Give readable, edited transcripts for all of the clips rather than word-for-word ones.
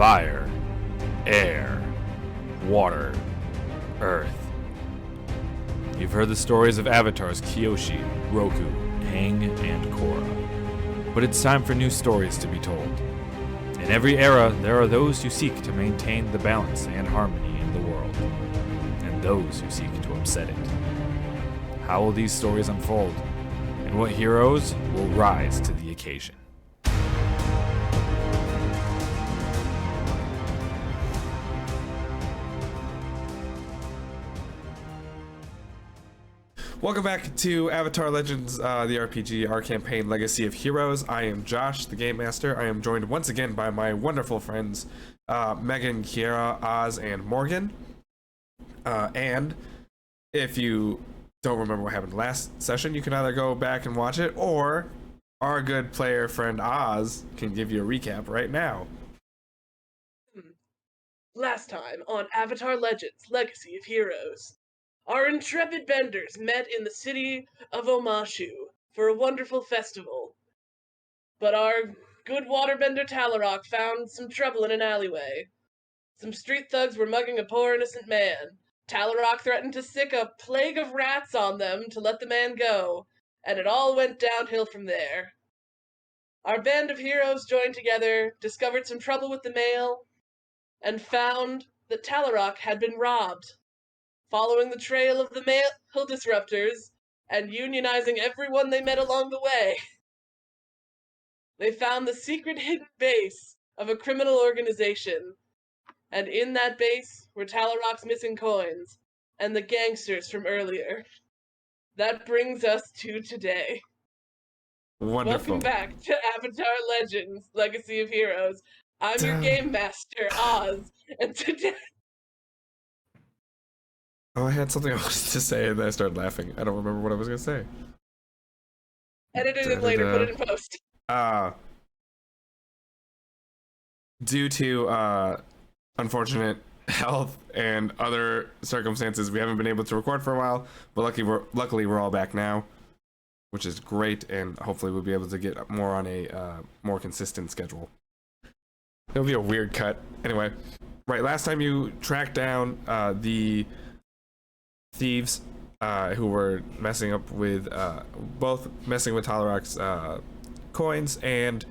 fire, air, water, earth. You've heard the stories of avatars Kyoshi, Roku, Aang, and Korra. But it's time for new stories to be told. In every era, there are those who seek to maintain the balance and harmony in the world, and those who seek to upset it. How will these stories unfold, and what heroes will rise to the occasion? Welcome back to Avatar Legends, the RPG, our campaign, Legacy of Heroes. I am Josh, the Game Master. I am joined once again by my wonderful friends, Megan, Kiera, Oz, and Morgan. And if you don't remember what happened last session, you can either go back and watch it, or our good player friend Oz can give you a recap right now. Last time on Avatar Legends, Legacy of Heroes. Our intrepid benders met in the city of Omashu for a wonderful festival. But our good waterbender Talarok found some trouble in an alleyway. Some street thugs were mugging a poor innocent man. Talarok threatened to sick a plague of rats on them to let the man go, and it all went downhill from there. Our band of heroes joined together, discovered some trouble with the mail, and found that Talarok had been robbed. Following the trail of the mail disruptors and unionizing everyone they met along the way, they found the secret hidden base of a criminal organization, and in that base were Talarok's missing coins and the gangsters from earlier. That brings us to today. Wonderful. Welcome back to Avatar Legends, Legacy of Heroes. I'm your game master, Oz, and today... Oh, I had something else to say, and then I started laughing. I don't remember what I was going to say. Edit it in later, put it in post. Due to unfortunate health and other circumstances, we haven't been able to record for a while, but luckily we're all back now, which is great, and hopefully we'll be able to get more on a more consistent schedule. It'll be a weird cut. Anyway, right, last time you tracked down the thieves who were messing up with both messing with Talarok's coins and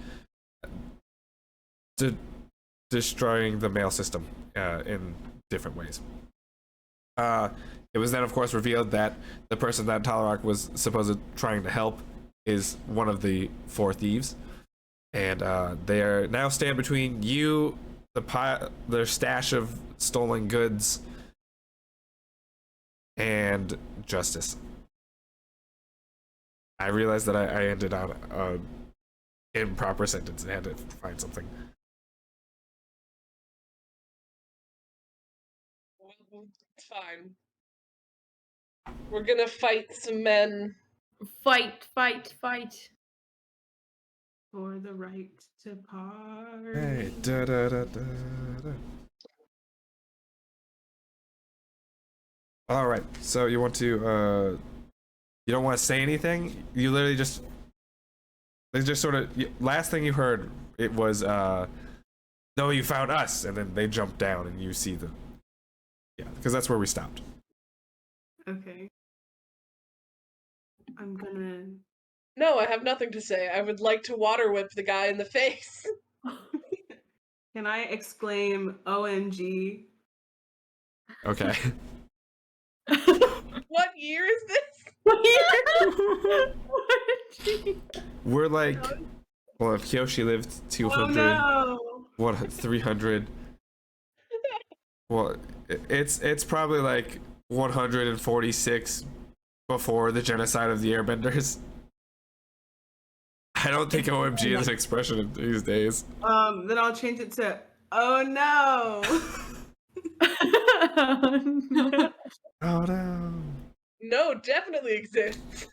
destroying the mail system in different ways. It was then, of course, revealed that the person that Talarok was supposed to trying to help is one of the four thieves, and they are now stand between you, their stash of stolen goods, and justice. I realized that I ended on an improper sentence and had to find something. It's fine. We're gonna fight some men. Fight, fight, fight. For the right to party. Hey, da da da da da. All right, so you want to, you don't want to say anything? You literally just, they just sort of, last thing you heard, it was, no, you found us, and then they jumped down and you see them. Yeah, because that's where we stopped. Okay. I'm gonna... No, I have nothing to say. I would like to water whip the guy in the face. Can I exclaim OMG? Okay. What year is this? We're like, well, if Kyoshi lived 200, no. what, 300? Well, it's probably like 146 before the genocide of the Airbenders. I don't think OMG is an expression these days. Then I'll change it to, oh no. No. Oh no. No, definitely exists.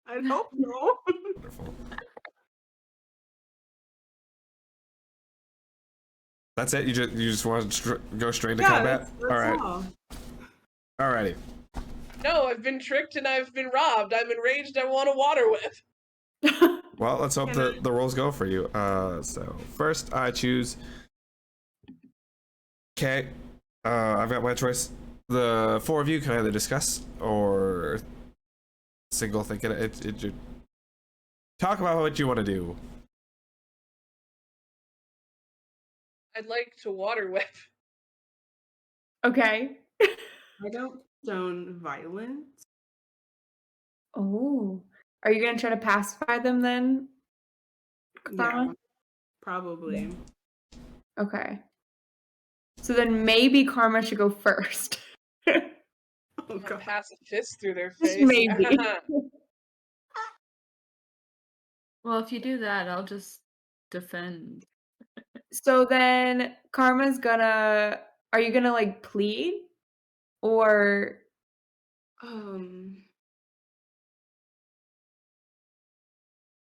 I hope so. Wonderful. That's it. You just want to go straight into combat. That's all right. all. Alrighty. No, I've been tricked and I've been robbed. I'm enraged. I want a water whip. Well, let's hope the rolls go for you. So first I choose. Okay. I've got my choice. The four of you can either discuss or single think it talk about what you want to do. I'd like to water whip. Okay. I don't condone violence. Oh. Are you gonna try to pacify them then? Yeah, Karma? probably. Okay. So then maybe Karma should go first. Oh I'm gonna god. pass a fist through their Just face. maybe. Well, if you do that, I'll just defend. So then Karma's gonna are you gonna like plead? Or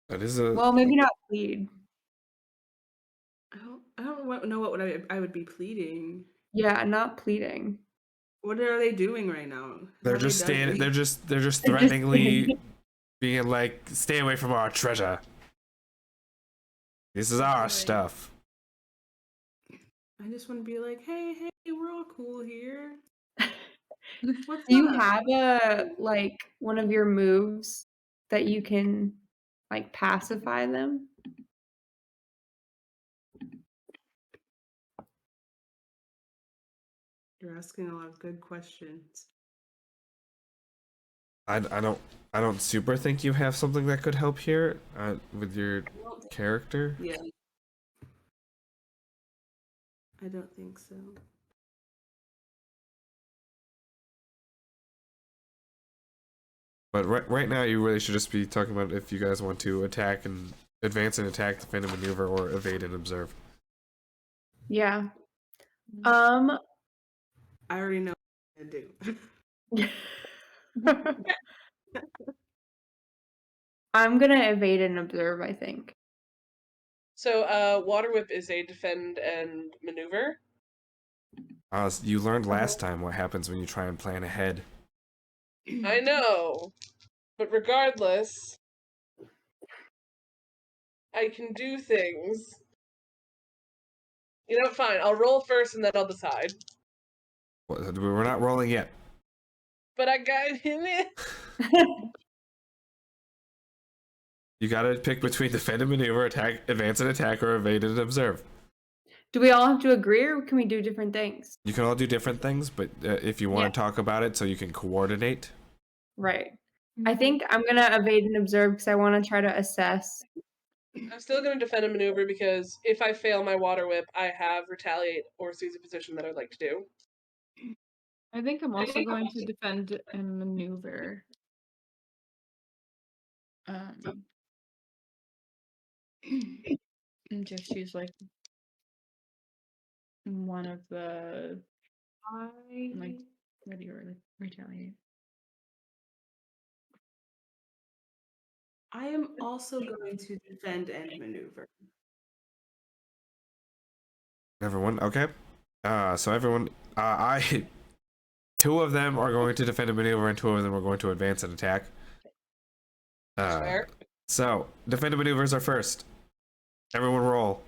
That is a well maybe not plead. I don't know what I would be pleading. Yeah, not pleading. What are they doing right now? they're Have they just done standing. anything? They're just They're just threateningly standing. being like, "Stay away from our treasure. This is our Right. stuff." I just want to be like, hey, we're all cool here. What's Do you up? have a like one of your moves that you can like pacify them? You're asking a lot of good questions. I don't super think you have something that could help here with your character. Yeah. I don't think so. But right now, you really should just be talking about if you guys want to attack and advance and attack, defend and maneuver, or evade and observe. Yeah. I already know what I'm gonna do. I'm gonna evade and observe, I think. So, water whip is a defend and maneuver. You learned last time what happens when you try and plan ahead. I know, but regardless, I can do things. You know what? Fine. I'll roll first and then I'll decide. We're not rolling yet. But I got him in. You gotta pick between defend and maneuver, attack, advance and attack, or evade and observe. Do we all have to agree or can we do different things? You can all do different things, but if you want Yeah. to talk about it so you can coordinate. Right. I think I'm gonna evade and observe because I want to try to assess. I'm still going to defend and maneuver because if I fail my water whip, I have retaliate or seize a position that I'd like to do. I think I'm also going to defend and maneuver. And just use like one of the like what do you retaliate? I am also going to defend and maneuver. Everyone, okay. So everyone, I, two of them are going to defend and maneuver, and two of them are going to advance and attack. Fair. So defend and maneuvers are first. Everyone roll.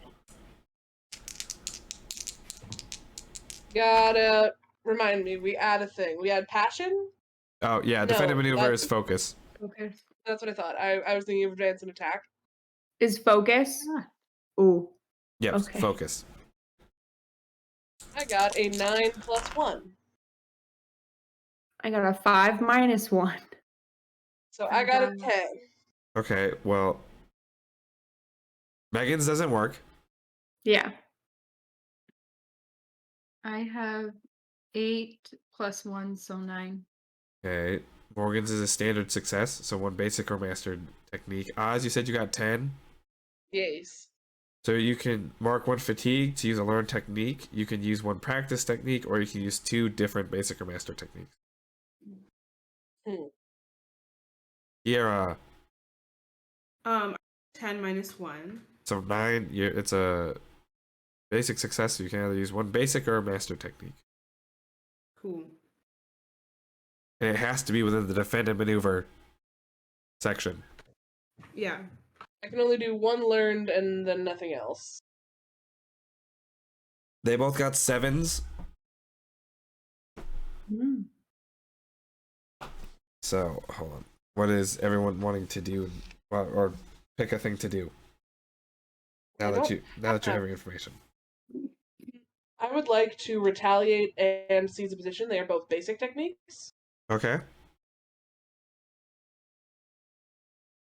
Gotta remind me, we add a thing. We add passion? Oh yeah, defend and No, maneuver that's- is focus. Okay. That's what I thought. I was thinking of advance and attack. Is focus? Ah. Ooh. Yep, Okay. focus. I got a 9 plus 1. I got a 5 minus 1. So I got a 10. Okay, well, Megan's doesn't work. Yeah. I have 8 plus 1, so 9. Okay, Morgan's is a standard success, so one basic or mastered technique. Oz, you said you got 10. Yes. So you can mark one fatigue to use a learned technique. You can use one practice technique, or you can use two different basic or master techniques. Kiera. 10 minus 1. So 9. It's a basic success. So you can either use one basic or a master technique, Cool. and it has to be within the defend and maneuver section. Yeah. I can only do one learned and then nothing else. They both got 7s. Mm. So hold on. What is everyone wanting to do, or pick a thing to do? Now that you have your information. I would like to retaliate and seize a position. They are both basic techniques. Okay.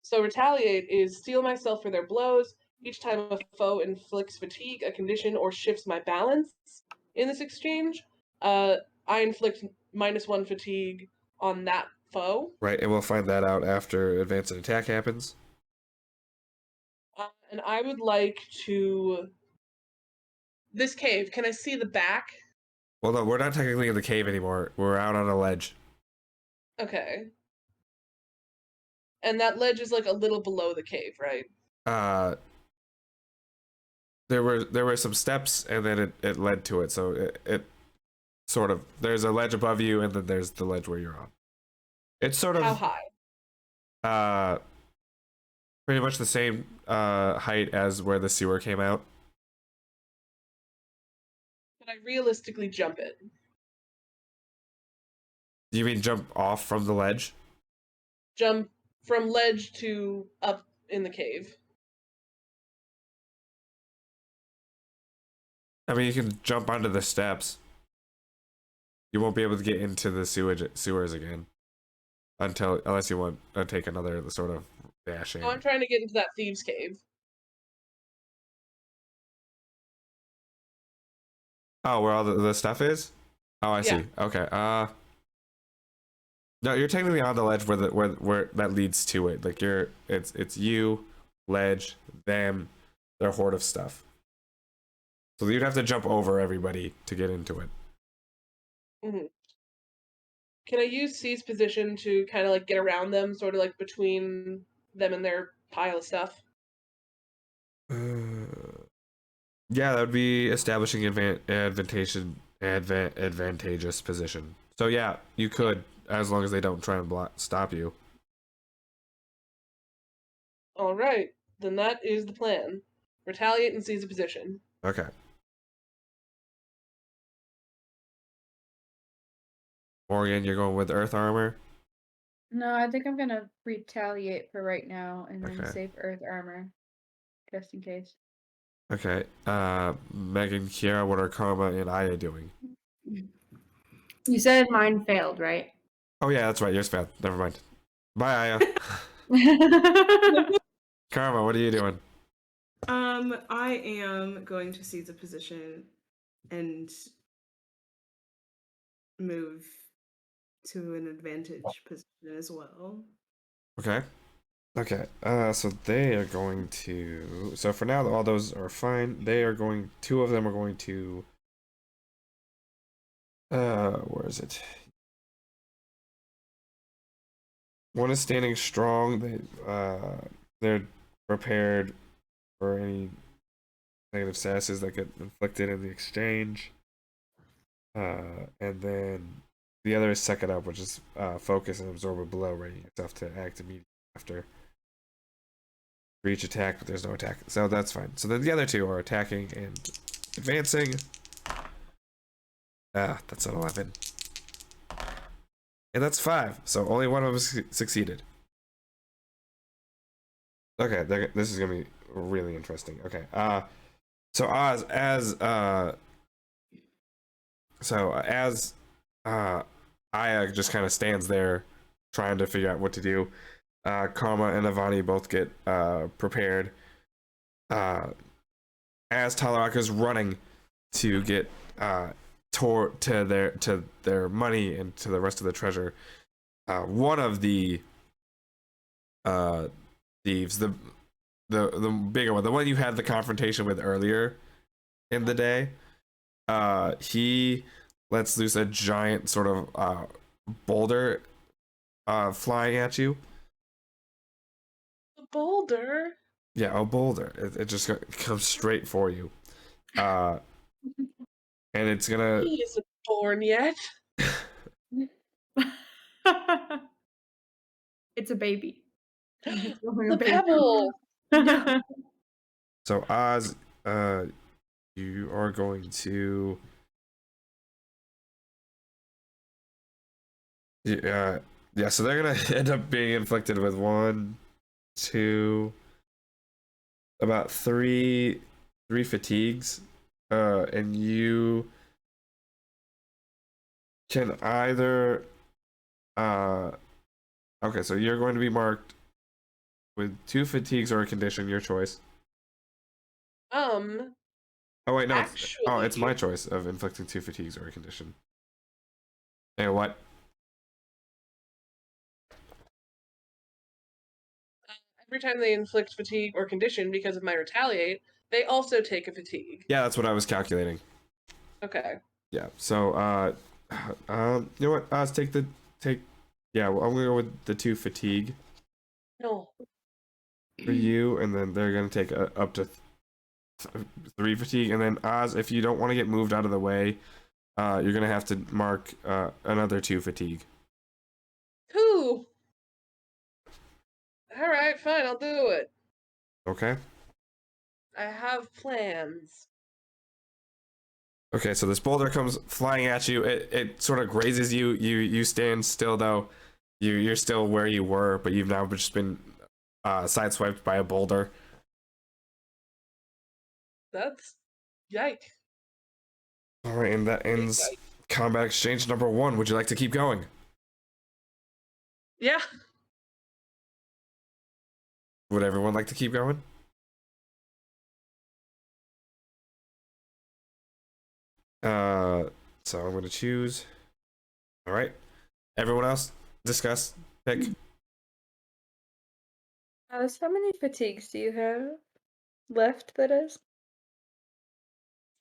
So retaliate is steal myself for their blows. Each time a foe inflicts fatigue, a condition, or shifts my balance in this exchange, I inflict -1 fatigue on that foe. Right, and we'll find that out after advance and attack happens. And I would like to... This cave, can I see the back? Well, no, we're not technically in the cave anymore. We're out on a ledge. Okay. And that ledge is like a little below the cave, right? There were some steps, and then it led to it. So it sort of, there's a ledge above you, and then there's the ledge where you're on. It's sort of How high? pretty much the same height as where the sewer came out. Can I realistically jump it? You mean jump off from the ledge? Jump from ledge to up in the cave. I mean, you can jump onto the steps. You won't be able to get into the sewers again unless you want to take another sort of dash in. Oh, I'm trying to get into that thieves' cave. Oh, where all the stuff is? Oh, I see. Okay. No, you're technically on the ledge where that leads to it. Like it's you, ledge, them, their horde of stuff. So you'd have to jump over everybody to get into it. Mm-hmm. Can I use C's position to kind of like get around them, sort of like between them and their pile of stuff? Yeah, that would be establishing advantageous position. So yeah, you could, as long as they don't try and stop you. All right, then that is the plan. Retaliate and seize a position. Okay. Morgan, you're going with earth armor? No, I think I'm gonna retaliate for right now and then Okay. save Earth armor, just in case. Okay. Megan, Kiara, what are Karma and Aya doing? You said mine failed, right? Oh yeah, that's right. Yours failed. Never mind. Bye, Aya. Karma, what are you doing? I am going to seize a position and move to an advantage position as well. Okay. Okay. So they are going to. So for now, all those are fine. They are going. 2 of them are going to. Where is it? One is standing strong. They're prepared for any negative statuses that get inflicted in the exchange. And then the other is second up, which is focus and absorb a blow, ready yourself to act immediately after. For each attack, but there's no attack, so that's fine. So then the other 2 are attacking and advancing. That's an 11. And that's 5, so only one of them succeeded. Okay, this is gonna be really interesting. Okay, so as Aya just kind of stands there trying to figure out what to do, Karma and Avani both get prepared. As Talaraka's running to get to their money and to the rest of the treasure, one of the thieves, the bigger one, the one you had the confrontation with earlier in the day, he lets loose a giant sort of boulder flying at you. A boulder? Yeah, a boulder. It just comes straight for you. And it's gonna. He isn't born yet. It's a baby. It's only a The baby. pebble. So Oz, you are going to. Yeah. So they're gonna end up being inflicted with 1, 2, about three fatigues, and you can either. Okay, so you're going to be marked with 2 fatigues or a condition, your choice. Oh wait, no. It's my Actually, choice of inflicting 2 fatigues or a condition. And what? every time they inflict fatigue or condition because of my retaliate, they also take a fatigue. Yeah, that's what I was calculating. Okay. Yeah. So, you know what? Let's take. Yeah, well, I'm gonna go with the 2 fatigue No. for you, and then they're gonna take up to 3 fatigue, and then Oz, if you don't want to get moved out of the way, you're gonna have to mark another 2 fatigue. Cool. All right, fine, I'll do it. Okay. I have plans. Okay, so this boulder comes flying at you. It sort of grazes you. You stand still though. You're still where you were, but you've now just been sideswiped by a boulder. That's yike. All right, and that ends combat exchange number 1. Would you like to keep going? Yeah. Would everyone like to keep going? So I'm gonna choose. All right, everyone else, discuss, pick. Alice, how many fatigues do you have left, that is?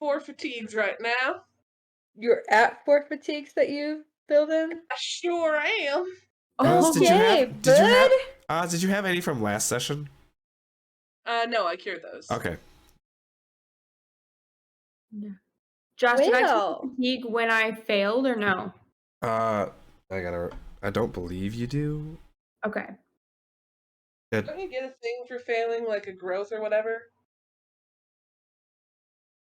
4 fatigues right now. You're at 4 fatigues that you filled in? I sure am. Oz, did you Okay, have? Did you have? bud. Oz, did you have any from last session? No, I cured those. Okay. Josh, did I Well. take fatigue when I failed or no? I don't believe you do. Okay. Don't you get a thing for failing, like a growth or whatever?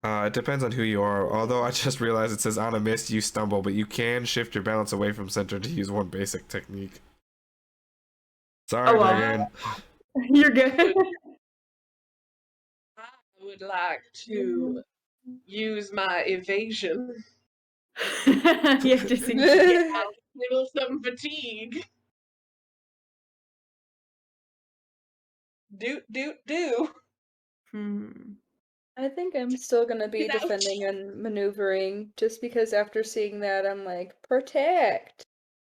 It depends on who you are. Although I just realized it says on a miss you stumble, but you can shift your balance away from center to use 1 basic technique. Sorry, Oh, well. Megan. You're good. I would like to use my evasion. You have to sing. A little some fatigue. Do. I think I'm still gonna be Ouch. defending and maneuvering just because after seeing that I'm like, protect.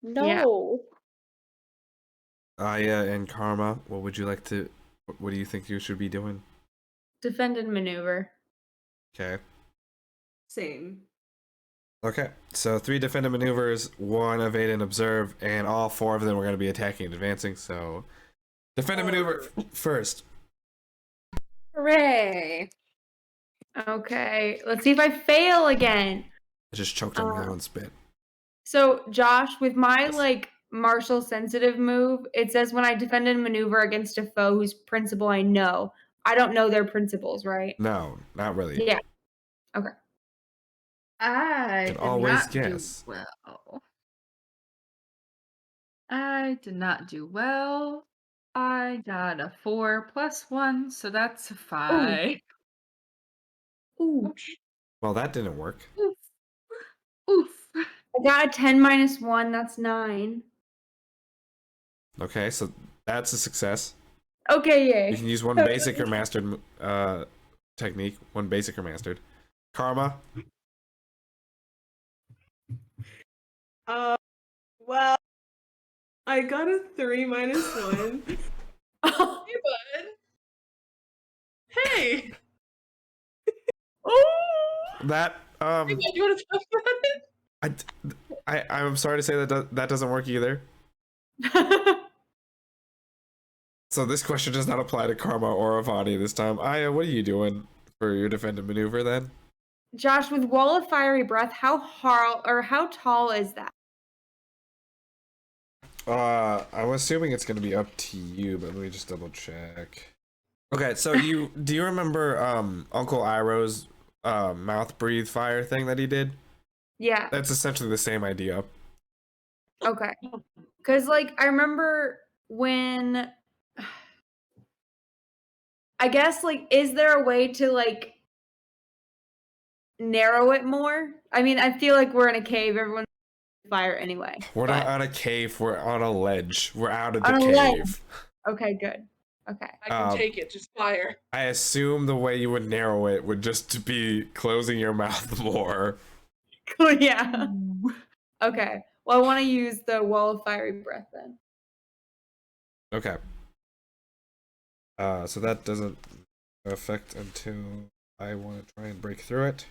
No. Aya and Karma, what would you like to? What do you think you should be doing? Defend and maneuver. Okay. Same. Okay. So 3 defended maneuvers, 1 evade and observe, and all 4 of them are going to be attacking and advancing. So defend and maneuver first. Hooray. Okay. Let's see if I fail again. I just choked on my own spit. So, Josh, with my martial sensitive move, it says when I defend and maneuver against a foe whose principle I know. I don't know their principles, right? No, not really. Yeah. Okay. I Can did always not guess. do well. I did not do well. I got a 4 plus 1, so that's a 5. Ooh. Well, that didn't work. Oof. Oof. I got a 10 minus 1. That's 9. Okay, so that's a success. Okay, You yay. can use 1 basic or mastered technique. 1 basic or mastered. Karma. Well, I got a 3 minus 1. Hey, bud. Hey. That Hey, bud, you want to talk about it? I'm sorry to say that doesn't work either. So this question does not apply to Karma or Avani this time. Aya, what are you doing for your defend and maneuver then? Josh, with wall of fiery breath, how tall is that? I'm assuming it's gonna be up to you, but let me just double check. Okay, so do you remember Uncle Iroh's mouth breathe fire thing that he did? Yeah. That's essentially the same idea. Okay. Because, like, I remember when, I guess, like, is there a way to, like, narrow it more? I mean, I feel like we're in a cave. Everyone's on fire anyway. We're but not on a cave. We're on a ledge. We're out of the on a ledge. cave. Okay, good. Okay. I can take it. Just fire. I assume the way you would narrow it would just to be closing your mouth more. Cool. Yeah. Okay. Well, I want to use the wall of fiery breath then. Okay. So that doesn't affect until I want to try and break through it.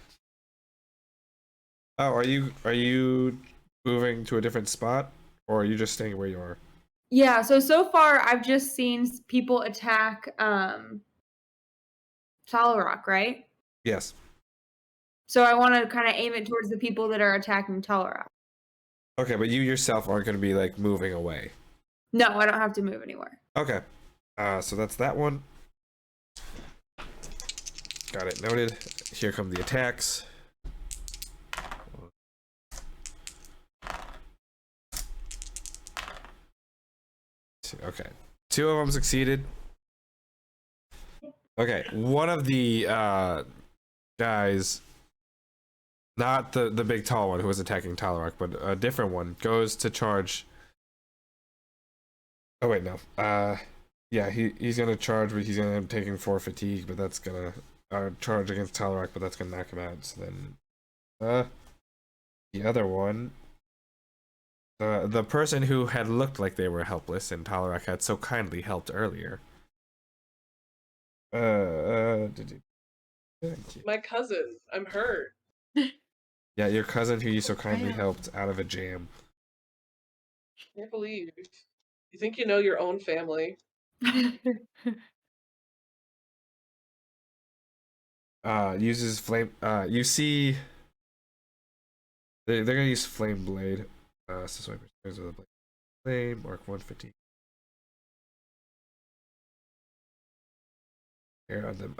Oh, are you moving to a different spot, or are you just staying where you are? Yeah. So far, I've just seen people attack Rock, right? Yes. So I want to kind of aim it towards the people that are attacking Rock. Okay, but you yourself aren't going to be like moving away. No, I don't have to move anywhere. Okay. So that's that one. Got it noted. Here come the attacks. Okay. 2 of them succeeded. Okay, one of the guys, not the big tall one who was attacking Talarak, but a different one, goes to charge. Oh wait, no. Yeah, he's gonna charge, but he's gonna end up taking 4 fatigue, but that's gonna charge against Talarak, but that's gonna knock him out. So then, the other one, the person who had looked like they were helpless and Talarak had so kindly helped earlier. My cousin. I'm hurt. Yeah, your cousin who you so kindly helped out of a jam. Can't believe. You think you know your own family? Uses flame. You see, they're gonna use flame blade. So swipe with a blade. Flame, arc 150. Here on them.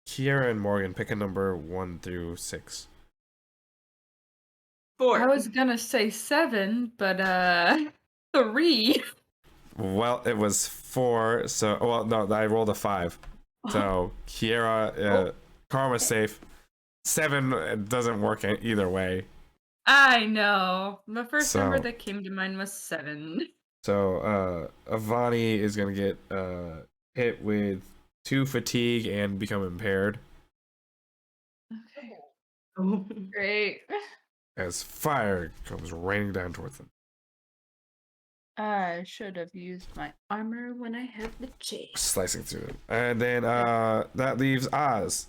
Kiera and Morgan, pick a number 1 through 6. 4. I was gonna say 7, but 3. Well, it was 4. So, well, no, I rolled a 5. So Kiera, karma's safe. 7 it doesn't work either way. I know. The first number So- that came to mind was 7. So, Avani is gonna get hit with 2 fatigue and become impaired Okay. Great. as fire comes raining down towards them. I should have used my armor when I had the chase. Slicing through them. And then that leaves Oz.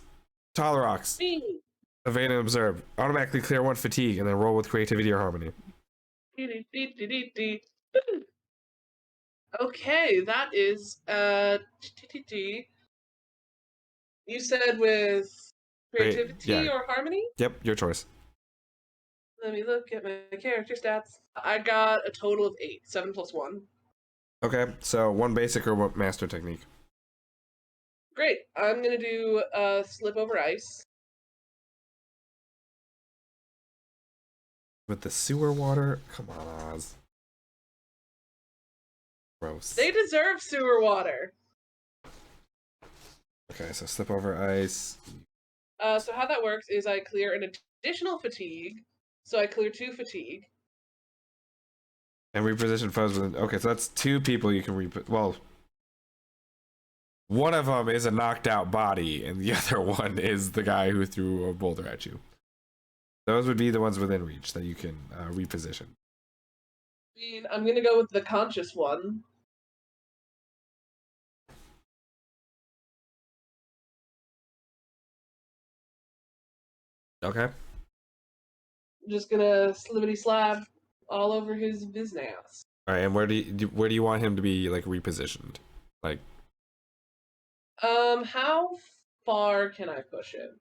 Tolerax. Me. Evade and observe. Automatically clear 1 fatigue and then roll with creativity or harmony. Okay, that is You said with creativity yeah. or harmony? Yep, your choice. Let me look at my character stats. I got a total of 8. 7 plus 1. Okay, so 1 basic or 1 master technique. Great. I'm gonna do slip over ice. With the sewer water? Come on, Oz. Gross. They deserve sewer water. Okay, so slip over ice. So how that works is I clear an additional fatigue. So I clear 2 fatigue. And reposition foes within. Okay, so that's 2 people you can well, one of them is a knocked out body, and the other one is the guy who threw a boulder at you. Those would be the ones within reach that you can reposition. I mean, I'm gonna go with the conscious one. Okay. I'm just gonna slibbity slab all over his biznass. All right, and where do you want him to be like repositioned? Like, How far can I push him?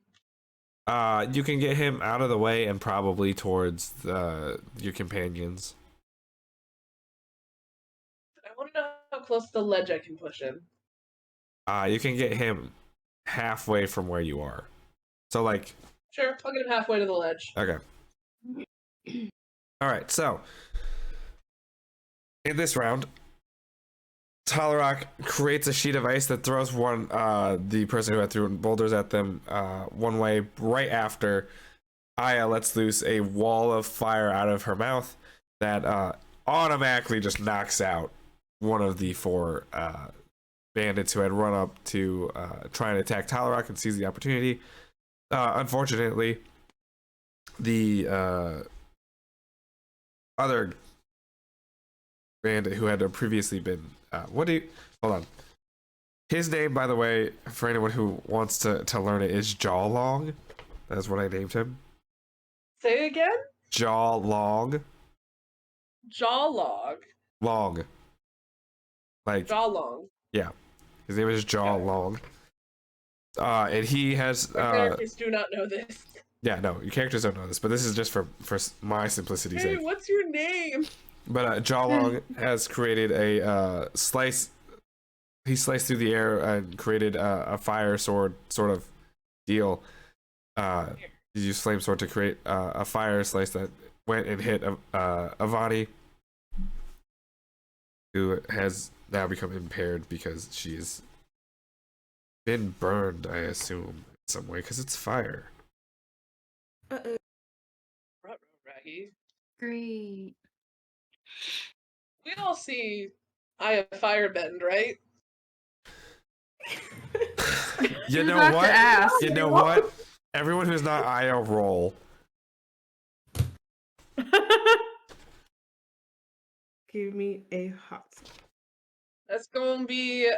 You can get him out of the way and probably towards your companions. I want to know how close to the ledge I can push him. You can get him halfway from where you are. So like, Sure, I'll get him halfway to the ledge. okay. All right. So in this round, Talrock creates a sheet of ice that throws the person who had thrown boulders at them one way. Right after, Aya lets loose a wall of fire out of her mouth that automatically just knocks out one of the 4 bandits who had run up to try and attack Talrock and seize the opportunity. Unfortunately, the other bandit who had previously been hold on. His name, by the way, for anyone who wants to learn it, is Jawlong. That's what I named him. Say it again? Jawlong. Jawlog. Long. Like, Jawlong. yeah. His name is Jawlong. And he has My characters do not know this. yeah, no, your characters don't know this, but this is just for my simplicity's Hey, sake. what's your name? But Jawlong has created a slice. He sliced through the air and created a fire sword sort of deal. He used flame sword to create a fire slice that went and hit Avani, who has now become impaired because she's been burned, I assume, in some way, because it's fire. Uh-oh. Raggy. Great. We all see Aya Firebend, right? You was know about to what? ask. You know what? Everyone who's not Aya, roll. Give me a hot. That's going to be,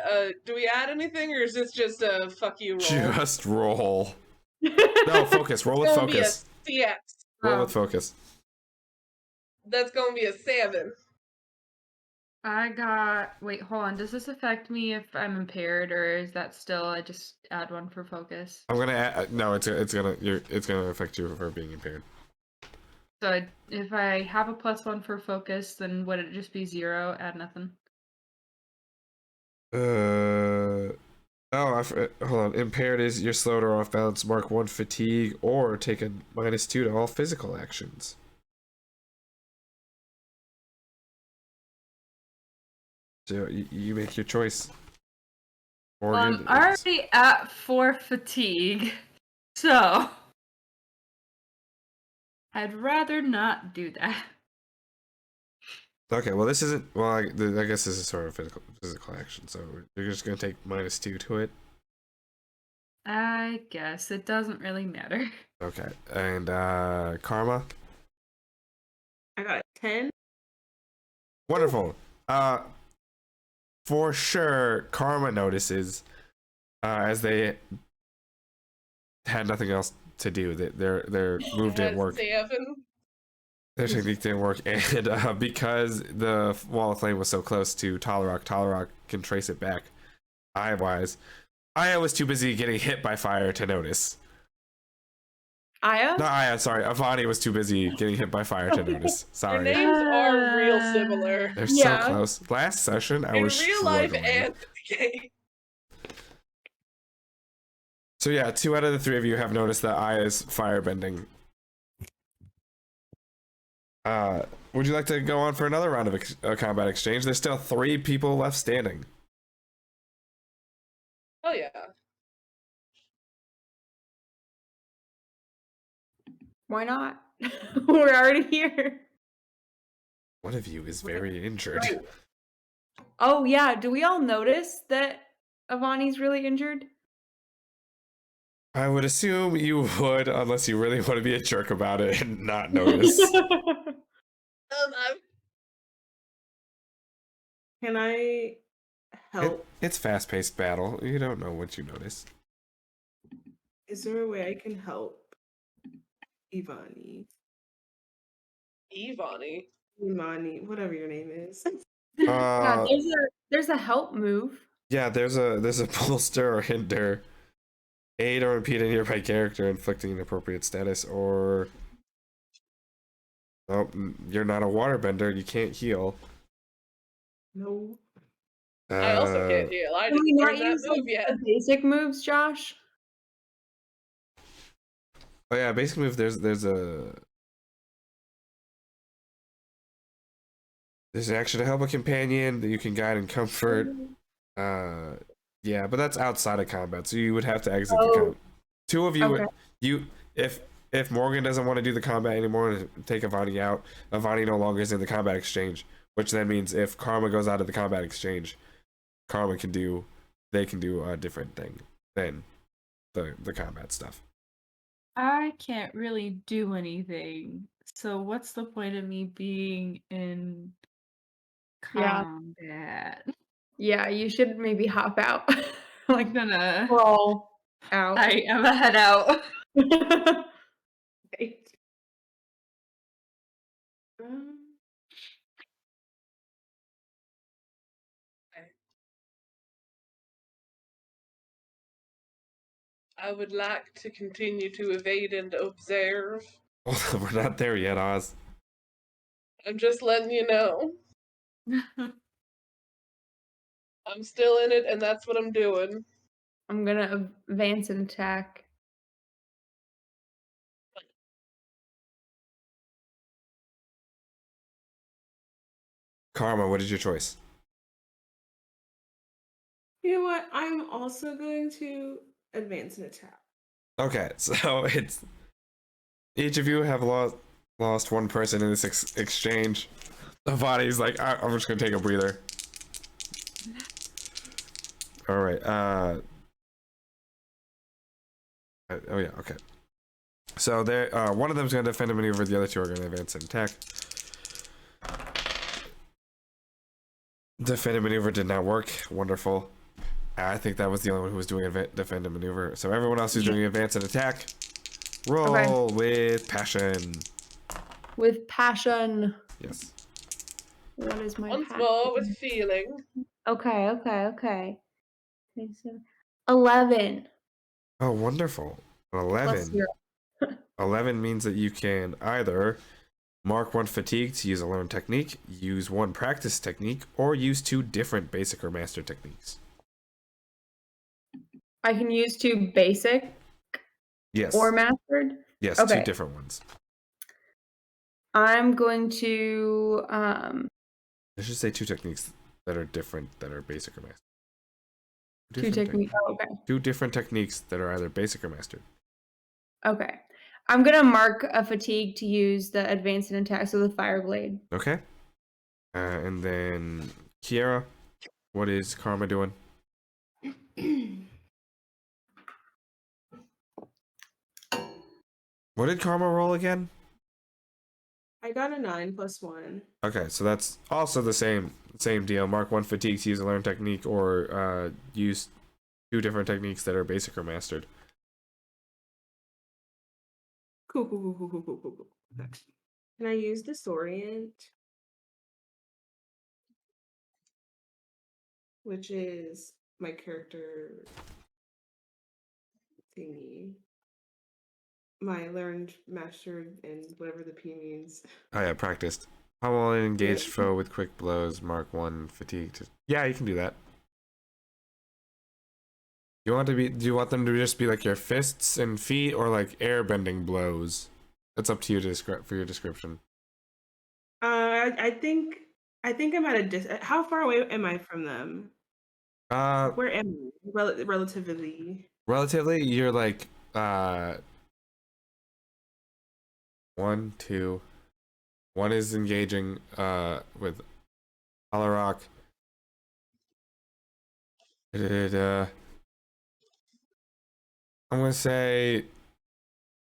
do we add anything, or is this just a fuck you roll? Just roll. No, focus. Roll with It's gonna focus. be a CX. Roll with focus. That's going to be a 7. Wait, hold on. Does this affect me if I'm impaired, or is that still I just add 1 for focus? I'm gonna add, no. It's gonna affect you for being impaired. So if I have a +1 for focus, then would it just be 0? Add nothing. Hold on. Impaired is you're slowed or off balance. Mark 1 fatigue or take a -2 to all physical actions. So you make your choice. I'm already at 4 fatigue, so I'd rather not do that. Okay, well this isn't. Well, I guess this is sort of physical action. So you're just gonna take -2 to it. I guess it doesn't really matter. Okay, and Karma. I got a 10. Wonderful. For sure, Karma notices as they had nothing else to do. Their move didn't work. 7. Their technique didn't work, and because the wall of flame was so close to Talrock can trace it back. Aya was too busy getting hit by fire to notice. Aya? Not Aya, sorry. Avani was too busy getting hit by fire to notice. Your Sorry. names are real similar. They're Yeah. so close. Last session, I In was real life struggling. and the game. So yeah, 2 out of the 3 of you have noticed that Aya's firebending. Would you like to go on for another round of combat exchange? There's still 3 people left standing. Oh yeah. Why not? We're already here. One of you is very injured. Oh yeah, do we all notice that Avani's really injured? I would assume you would, unless you really want to be a jerk about it and not notice. Can I help? It's fast-paced battle. You don't know what you notice. Is there a way I can help Ivani? Imani, whatever your name is. Yeah, there's a help move. Yeah, there's a bolster or hinder. aid or impede a nearby character, inflicting an appropriate status, or nope, you're not a waterbender. You can't heal. No. I also Uh, can't heal. I Can didn't we not learn that use like move yet. the basic moves, Josh? oh yeah, basic move. There's an action to help a companion that you can guide and comfort. Yeah, but that's outside of combat, so you would have to exit the Oh, combat. Two of you okay. would you if Morgan doesn't want to do the combat anymore and take Avani out, Avani no longer is in the combat exchange, which then means if Karma goes out of the combat exchange, Karma can do a different thing than the combat stuff. I can't really do anything. So what's the point of me being in Yeah. combat? Yeah, you should maybe hop out. Like I'm gonna. crawl out. I'm gonna head out. Okay. Um, I would like to continue to evade and observe. We're not there yet, Oz. I'm just letting you know. I'm still in it, and that's what I'm doing. I'm gonna advance and attack. Karma, what is your choice? you know what? I'm also going to advance and attack. Okay, so it's each of you have lost one person in this exchange. Avani's like, I'm just gonna take a breather. All right. Oh yeah. Okay. So there, one of them's gonna defend a maneuver. The other two are gonna advance and attack. Defend a maneuver did not work. Wonderful. I think that was the only one who was doing a defend a maneuver. So everyone else who's doing advance and attack, roll with passion. With passion. Yes. What is my Once passion? more with feeling. Okay. 11 Oh, wonderful. plus 11. 0. 11 means that you can either mark one fatigue to use a learned technique, use one practice technique, or use two different basic or master techniques. I can use 2 basic Yes. or mastered. Yes, Okay. 2 different ones. I'm going to I should say 2 techniques that are different that are basic or mastered. 2 techniques. Oh, okay. 2 different techniques that are either basic or mastered. Okay. I'm gonna mark a fatigue to use the advance and attack, so the fire blade. Okay. And then Kiara, what is Karma doing? What did Karma roll again? I got a 9 plus 1. Okay, so that's also the same deal. Mark one fatigue to use a learned technique, or use 2 different techniques that are basic or mastered. Cool. Okay. Can I use disorient? Which is my character thingy. My learned, mastered, and whatever the P means. Oh yeah, practiced. Pummel an engaged Yeah. foe with quick blows. Mark one fatigue. Yeah, you can do that. Do you want them to just be like your fists and feet, or like airbending blows? That's up to you to describe for your description. I think I'm at a how far away am I from them? Where am I? Relatively. Relatively, you're like 1, 2. One is engaging with Alarak. I'm gonna say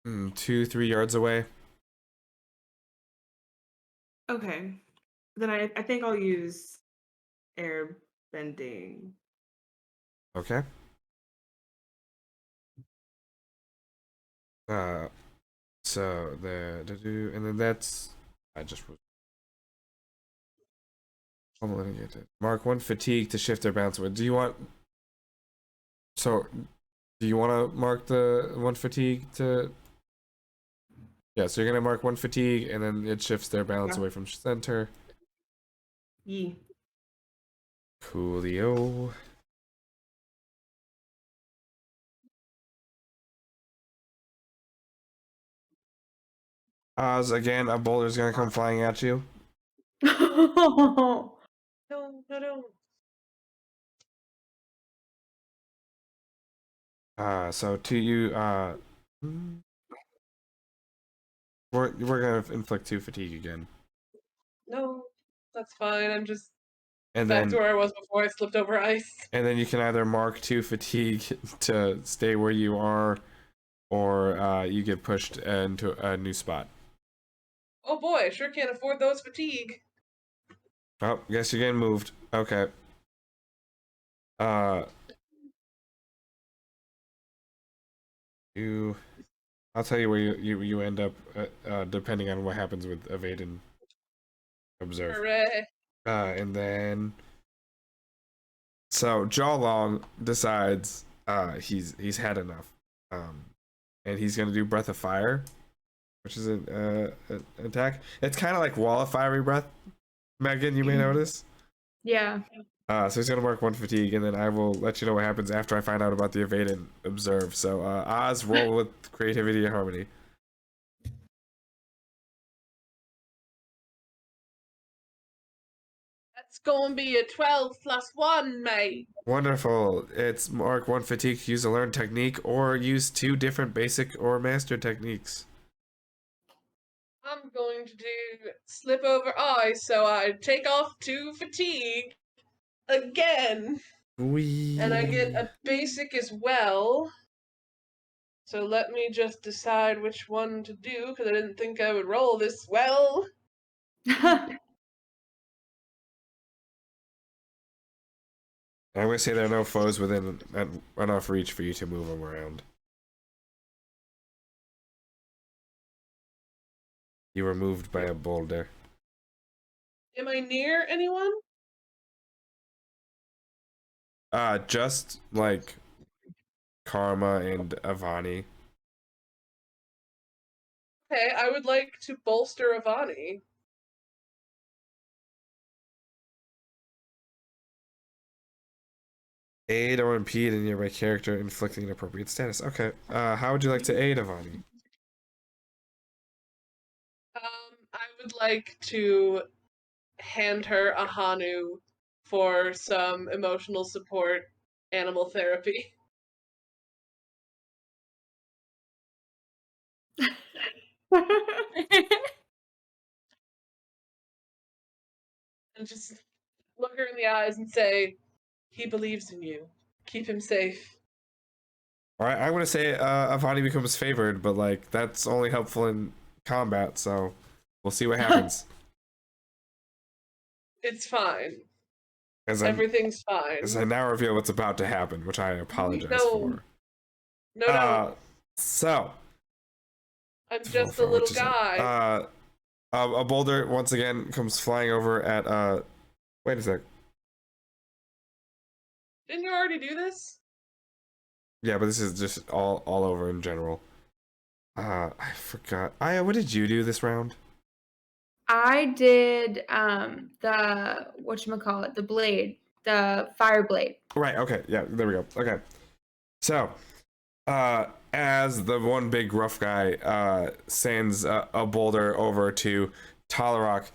2, 3 yards away. Okay. Then I think I'll use air bending. Okay. So and then that's I just was mark one fatigue to shift their bounce. Do you want? So Do you want to mark the 1 fatigue to? Yeah, so you're gonna mark 1 fatigue, and then it shifts their balance away from center. Yee. Coolio. Oz, again, a boulder's gonna come flying at you. No, no, no. So to you, we're gonna inflict 2 fatigue again. No, that's fine. I'm just And back then to where I was before I slipped over ice. and then you can either mark 2 fatigue to stay where you are, or you get pushed into a new spot. Oh boy, I sure can't afford those fatigue. Oh, guess you're getting moved. Okay. I'll tell you where you end up, depending on what happens with evade and observe. Hooray. And then, so Jawlong decides he's had enough, and he's gonna do Breath of Fire, which is an attack. It's kind of like Wall of Fiery Breath, Megan. You may notice. Yeah. So he's gonna mark 1 fatigue, and then I will let you know what happens after I find out about the evade and observe. So Oz, roll with creativity and harmony. That's gonna be a 12 plus 1, mate. Wonderful. It's mark 1 fatigue to use a learned technique, or use 2 different basic or master techniques. I'm going to do slip over ice, so I take off 2 fatigue again. Wee. And I get a basic as well. So let me just decide which one to do, because I didn't think I would roll this well. I'm gonna say there are no foes within enough reach for you to move them around. You were moved by a boulder. Am I near anyone? Just like Karma and Avani. Okay, I would like to bolster Avani. Aid or impede a nearby character, inflicting an appropriate status. Okay. How would you like to aid Avani? I would like to hand her a Hanu for some emotional support, animal therapy. And just look her in the eyes and say, he believes in you. Keep him safe. All right, I'm gonna say Avani becomes favored, but like that's only helpful in combat, so we'll see what happens. It's fine. As Everything's fine. As I now reveal what's about to happen, which I apologize for. No. So. I'm just a little guy. A boulder once again comes flying over at wait a sec. Didn't you already do this? Yeah, but this is just all over in general. I forgot. Aya, what did you do this round? I did the whatchamacallit, the blade, the fire blade. Right, okay, yeah, there we go. Okay. So, as the one big rough guy sends a boulder over to Talarok,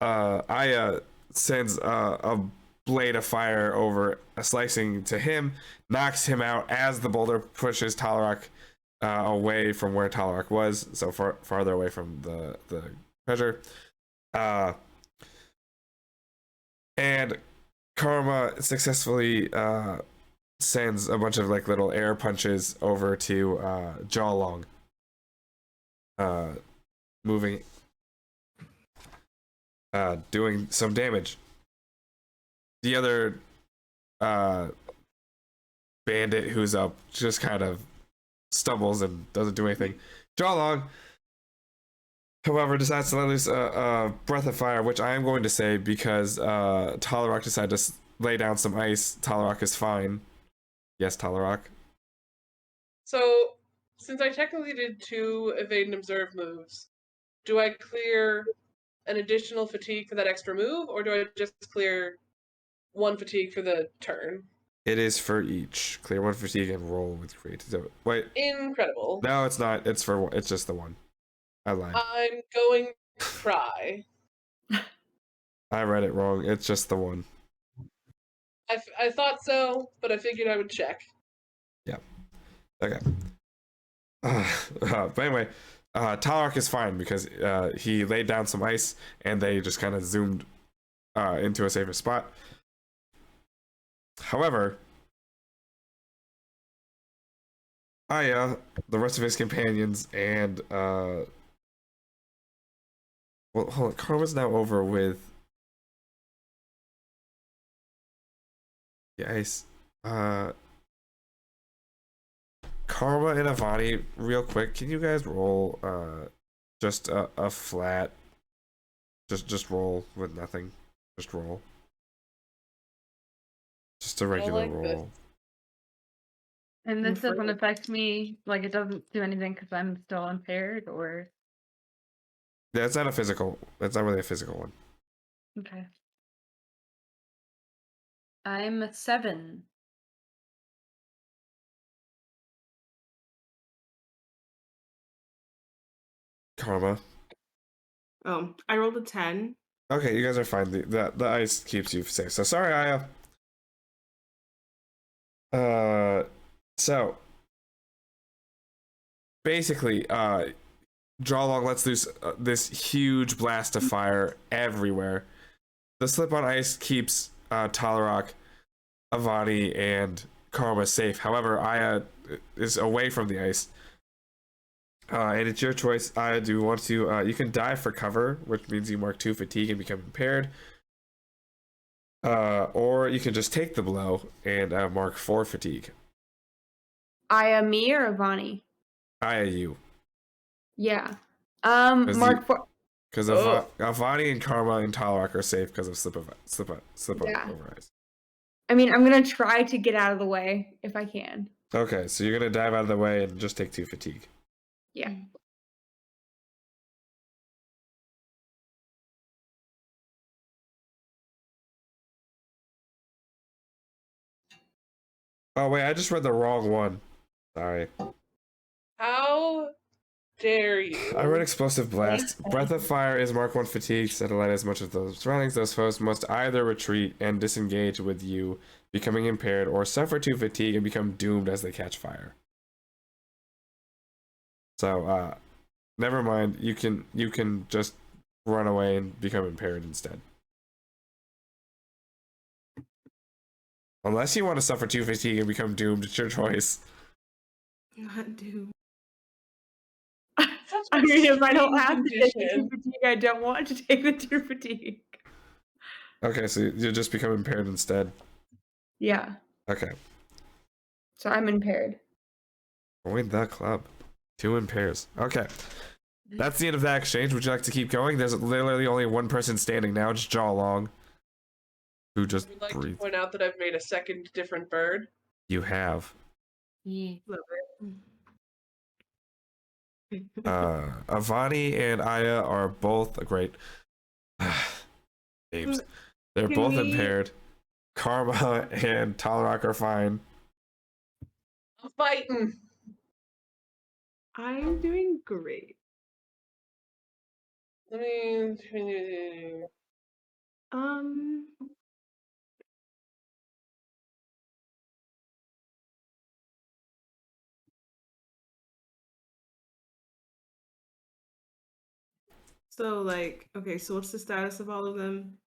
Aya sends a blade of fire over, slicing to him, knocks him out as the boulder pushes Talarok away from where Talarok was, so farther away from the treasure. And Karma successfully sends a bunch of like little air punches over to Jawlong, moving, doing some damage. The other bandit who's up just kind of stumbles and doesn't do anything. Jawlong, however, decides to let loose a breath of fire, which I am going to say because Talarok decided to lay down some ice, Talarak is fine. Yes, Talarak. So, since I technically did 2 evade and observe moves, do I clear an additional fatigue for that extra move, or do I just clear 1 fatigue for the turn? It is for each. Clear 1 fatigue and roll with creativity. Wait. Incredible. No, it's not. It's for. It's just the 1. I lied. I'm going to cry. I read it wrong. It's just the 1. I thought so, but I figured I would check. Yeah. Okay. But anyway, Talarak is fine because he laid down some ice and they just kind of zoomed into a safer spot. However, Aya, the rest of his companions, and well, hold on, Karma's now over with the ice. Karma and Avani, real quick, can you guys roll just a flat? Just roll with nothing. Just roll. Just a regular like this. roll. And this afraid. doesn't affect me, like it doesn't do anything because I'm still impaired, or Yeah, it's not a physical. It's not really a physical one. okay. I'm a 7. Karma. Oh, I rolled a 10. Okay, you guys are fine. The ice keeps you safe. So sorry, Aya. So basically, Drawlong lets loose this huge blast of fire everywhere. The slip on ice keeps Talarak, Avani, and Karma safe. However, Aya is away from the ice. And it's your choice, Aya. Do you want to? You can dive for cover, which means you mark 2 fatigue and become impaired. Or you can just take the blow and mark 4 fatigue. Aya, me or Avani? Aya, you. Yeah. 'Cause Mark 4. Because Avani and Karma and Talarak are safe because of slip Yeah. over ice. I mean, I'm gonna try to get out of the way if I can. Okay, so you're gonna dive out of the way and just take 2 fatigue. Yeah. Oh wait, I just read the wrong one. Sorry. How dare you? I read explosive blast. Breath of fire is mark 1 fatigue. Set alight as much of the surroundings. Those foes must either retreat and disengage with you, becoming impaired, or suffer 2 fatigue and become doomed as they catch fire. So, never mind. You can just run away and become impaired instead. Unless you want to suffer 2 fatigue and become doomed, it's your choice. Not do. Such a I mean, if I don't strange have to take the 2 condition. fatigue, I don't want to take the 2 fatigue. Okay, so you just become impaired instead. Yeah. Okay. So I'm impaired. Join the club. 2 impairs. Okay. That's the end of that exchange. Would you like to keep going? There's literally only one person standing now, just jaw long. Who just I would like to breathed. point out that I've made a second different bird. You have. Yeah. Love it. Avani and Aya are both great. Names. They're Can both we- impaired. Karma and Talarak are fine. I'm fighting. I'm doing great. Let me. Um, so like, okay, so what's the status of all of them?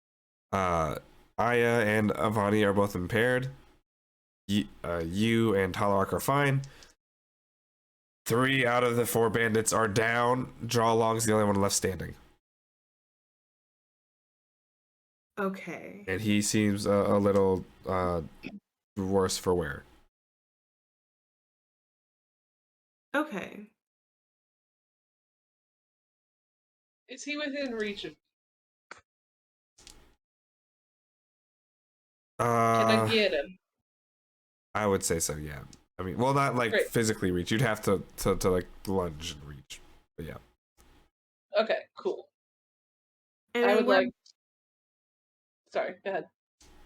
Aya and Avani are both impaired. You and Talarak are fine. 3 out of the 4 bandits are down. Jawlong's the only one left standing. Okay. And he seems a little worse for wear. Okay. Is he within reach of? Can I Uh, get him? I would say so. Yeah. I mean, well, not like Great. physically reach. You'd have to like lunge and reach. But yeah. Okay, cool. And I then would where, like. Sorry, go ahead.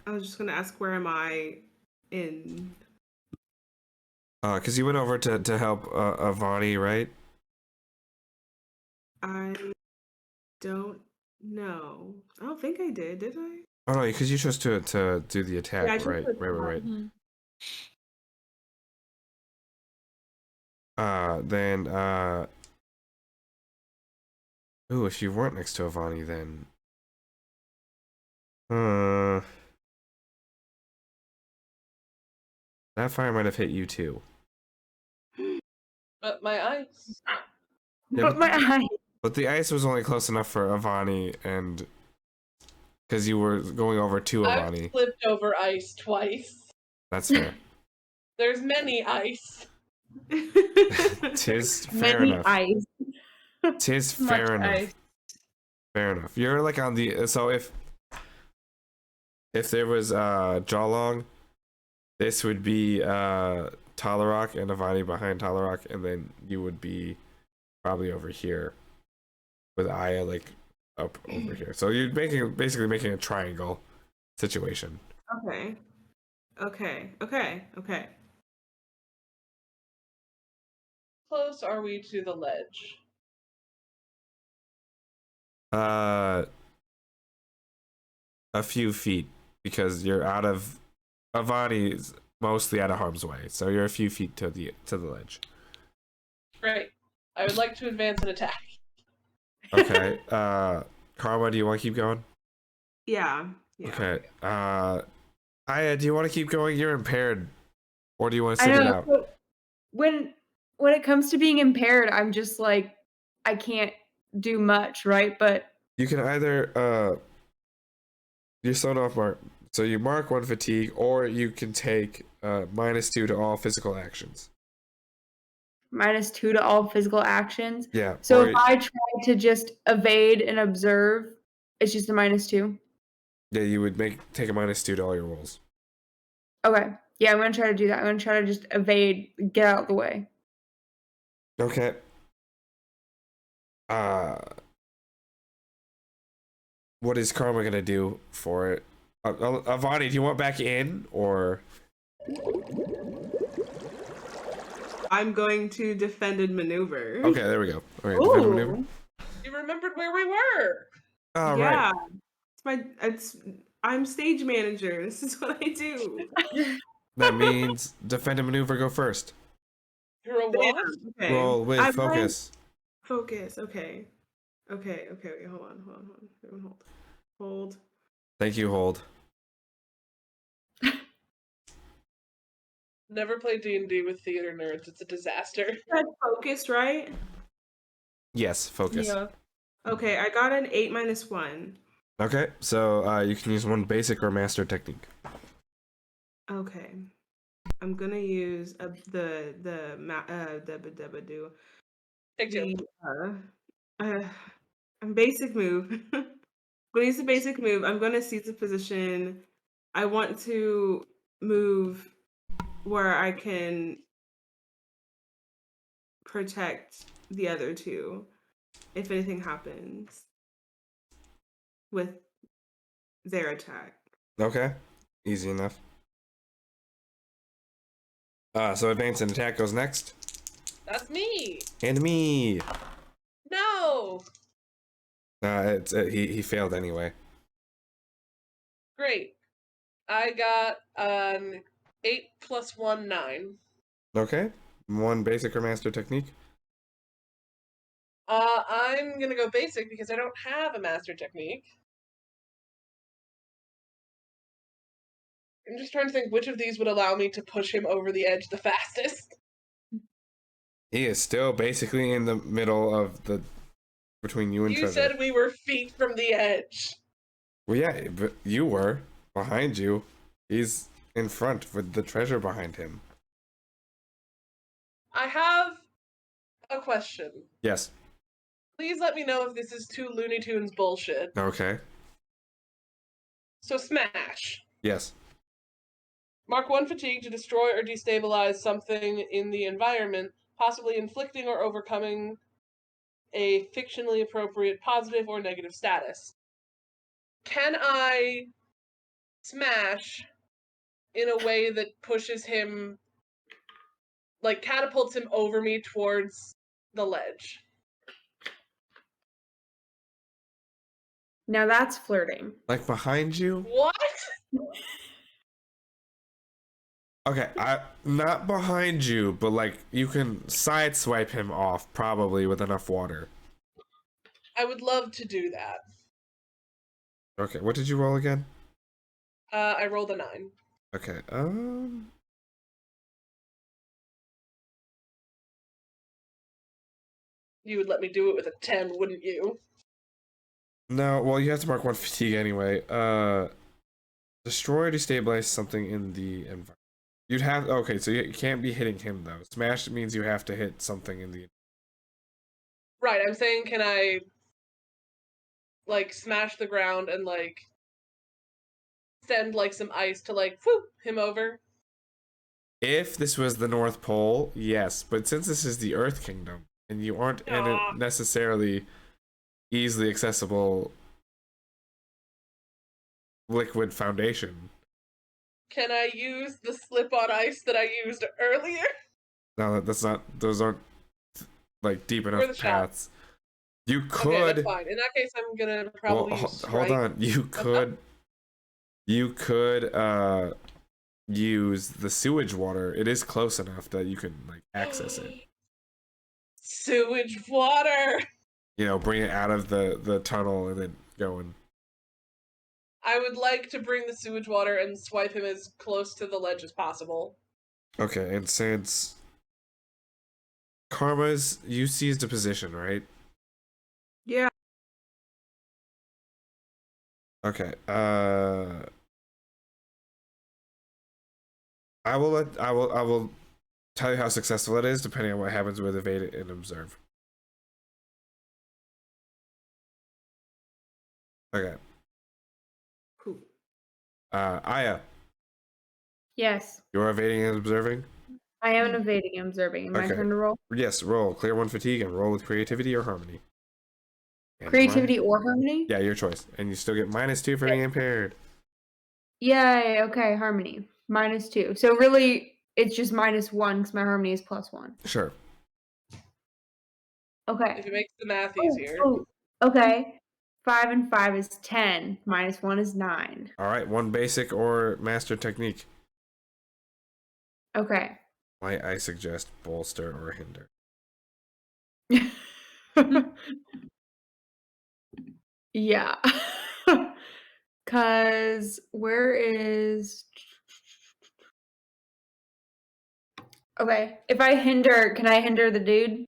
I was just gonna ask, where am I in? Because you went over to help Avani, right? I don't know. I don't think I did I? Oh no, because you chose to do the attack, Yeah, I chose right? to Right. Mhm. Then ooh, if you weren't next to Avani, then that fire might have hit you too. But my eyes. Yeah, But my eye. But the ice was only close enough for Avani, and because you were going over to I've Avani. slipped over ice twice. That's fair. There's many ice. Tis fair Many enough. eyes. Tis Much fair enough. ice. Fair enough. You're like on the so if there was Jawlong, this would be Talarok and Avani behind Talarok, and then you would be probably over here with Aya like up over here. So you're basically making a triangle situation. Okay. Close are we to the ledge? A few feet, because you're out of Avani's mostly out of harm's way, so you're a few feet to the ledge. Great. I would like to advance and attack. Okay. Karma, do you want to keep going? Yeah. Okay. Aya, do you want to keep going? You're impaired, or do you want to I sit it know. out? So when it comes to being impaired, I'm just like I can't do much, right? But You can either you start off mark, so you mark 1 fatigue, or you can take -2 to all physical actions. -2 to all physical actions. Yeah. So or, if I try to just evade and observe, it's just a -2. yeah, you would take a -2 to all your rolls. Okay. Yeah, I'm gonna try to do that. I'm gonna try to just evade, get out of the way. Okay. What is Karma gonna do for it? Avani, do you want back in, or? I'm going to defend and maneuver. Okay, there we go. Okay, defend and maneuver. Ooh. You remembered where we were. Oh, Yeah. right. I'm stage manager. This is what I do. That means defend and maneuver go first. You're a what? Okay. Roll with I'm focus. Focus. Okay. Okay. Hold on. Everyone hold. Thank you, hold. Never play D&D with theater nerds. It's a disaster. That's focused, right? Yes, focus. Yeah. Okay, I got an 8 - 1. Okay, so you can use one basic or master technique. Okay. I'm gonna use Take two. Basic move. I'm gonna use the basic move. I'm gonna seize the position. I want to move where I can protect the other two if anything happens with their attack. Okay, easy enough. So advance and attack goes next. That's me. And me. No. He failed anyway. Great. I got an 8 + 1, 9. Okay, one basic or master technique. I'm gonna go basic because I don't have a master technique. I'm just trying to think which of these would allow me to push him over the edge the fastest. He is still basically in the middle of between you and You Trevor. said we were feet from the edge. Well, yeah, but you were behind you. He's in front with the treasure behind him. I have a question. Yes. Please let me know if this is too Looney Tunes bullshit. Okay. So smash. Yes. Mark 1 fatigue to destroy or destabilize something in the environment, possibly inflicting or overcoming a fictionally appropriate positive or negative status. Can I smash in a way that pushes him, like catapults him over me towards the ledge? Now that's flirting. Like behind you? What? Okay, not behind you, but like you can sideswipe him off probably with enough water. I would love to do that. Okay, what did you roll again? I rolled a 9. Okay, You would let me do it with a 10, wouldn't you? no, well, you have to mark 1 fatigue anyway. Destroy or destabilize something in the environment. You'd have, okay, so you can't be hitting him though. Smash means you have to hit something in the. Right, I'm saying, can I, like, smash the ground and, like, send, like, some ice to, like, whoop, him over? If this was the North Pole, yes, but since this is the Earth Kingdom and you aren't in a necessarily easily accessible liquid foundation. Can I use the slip-on ice that I used earlier? No, that's not. Those aren't like deep Or the enough shot? paths. You Okay, could. that's fine. In that case, I'm gonna probably Well, use hold strike. on. You could. You could use the sewage water. It is close enough that you can like access it. Sewage water! You know, bring it out of the tunnel and then go in. I would like to bring the sewage water and swipe him as close to the ledge as possible. Okay, and since Karma's, you seized a position, right? Yeah. Okay. I will tell you how successful it is depending on what happens with evade and observe. Okay. Cool. Aya, Yes. you're evading and observing? I am evading and observing. My Okay. turn to roll. Yes, roll. Clear 1 fatigue and roll with creativity or harmony. And Creativity or harmony? yeah, your choice. And you still get -2 for being impaired. Yay, okay, harmony. -2. So really, it's just -1 because my harmony is +1. Sure. Okay. If it makes the math Oh, easier. okay. 5 and 5 is 10. -1 is 9. All right, 1 basic or master technique. Okay. Might I suggest bolster or hinder? Yeah. Cause where is okay. If I hinder, can I hinder the dude?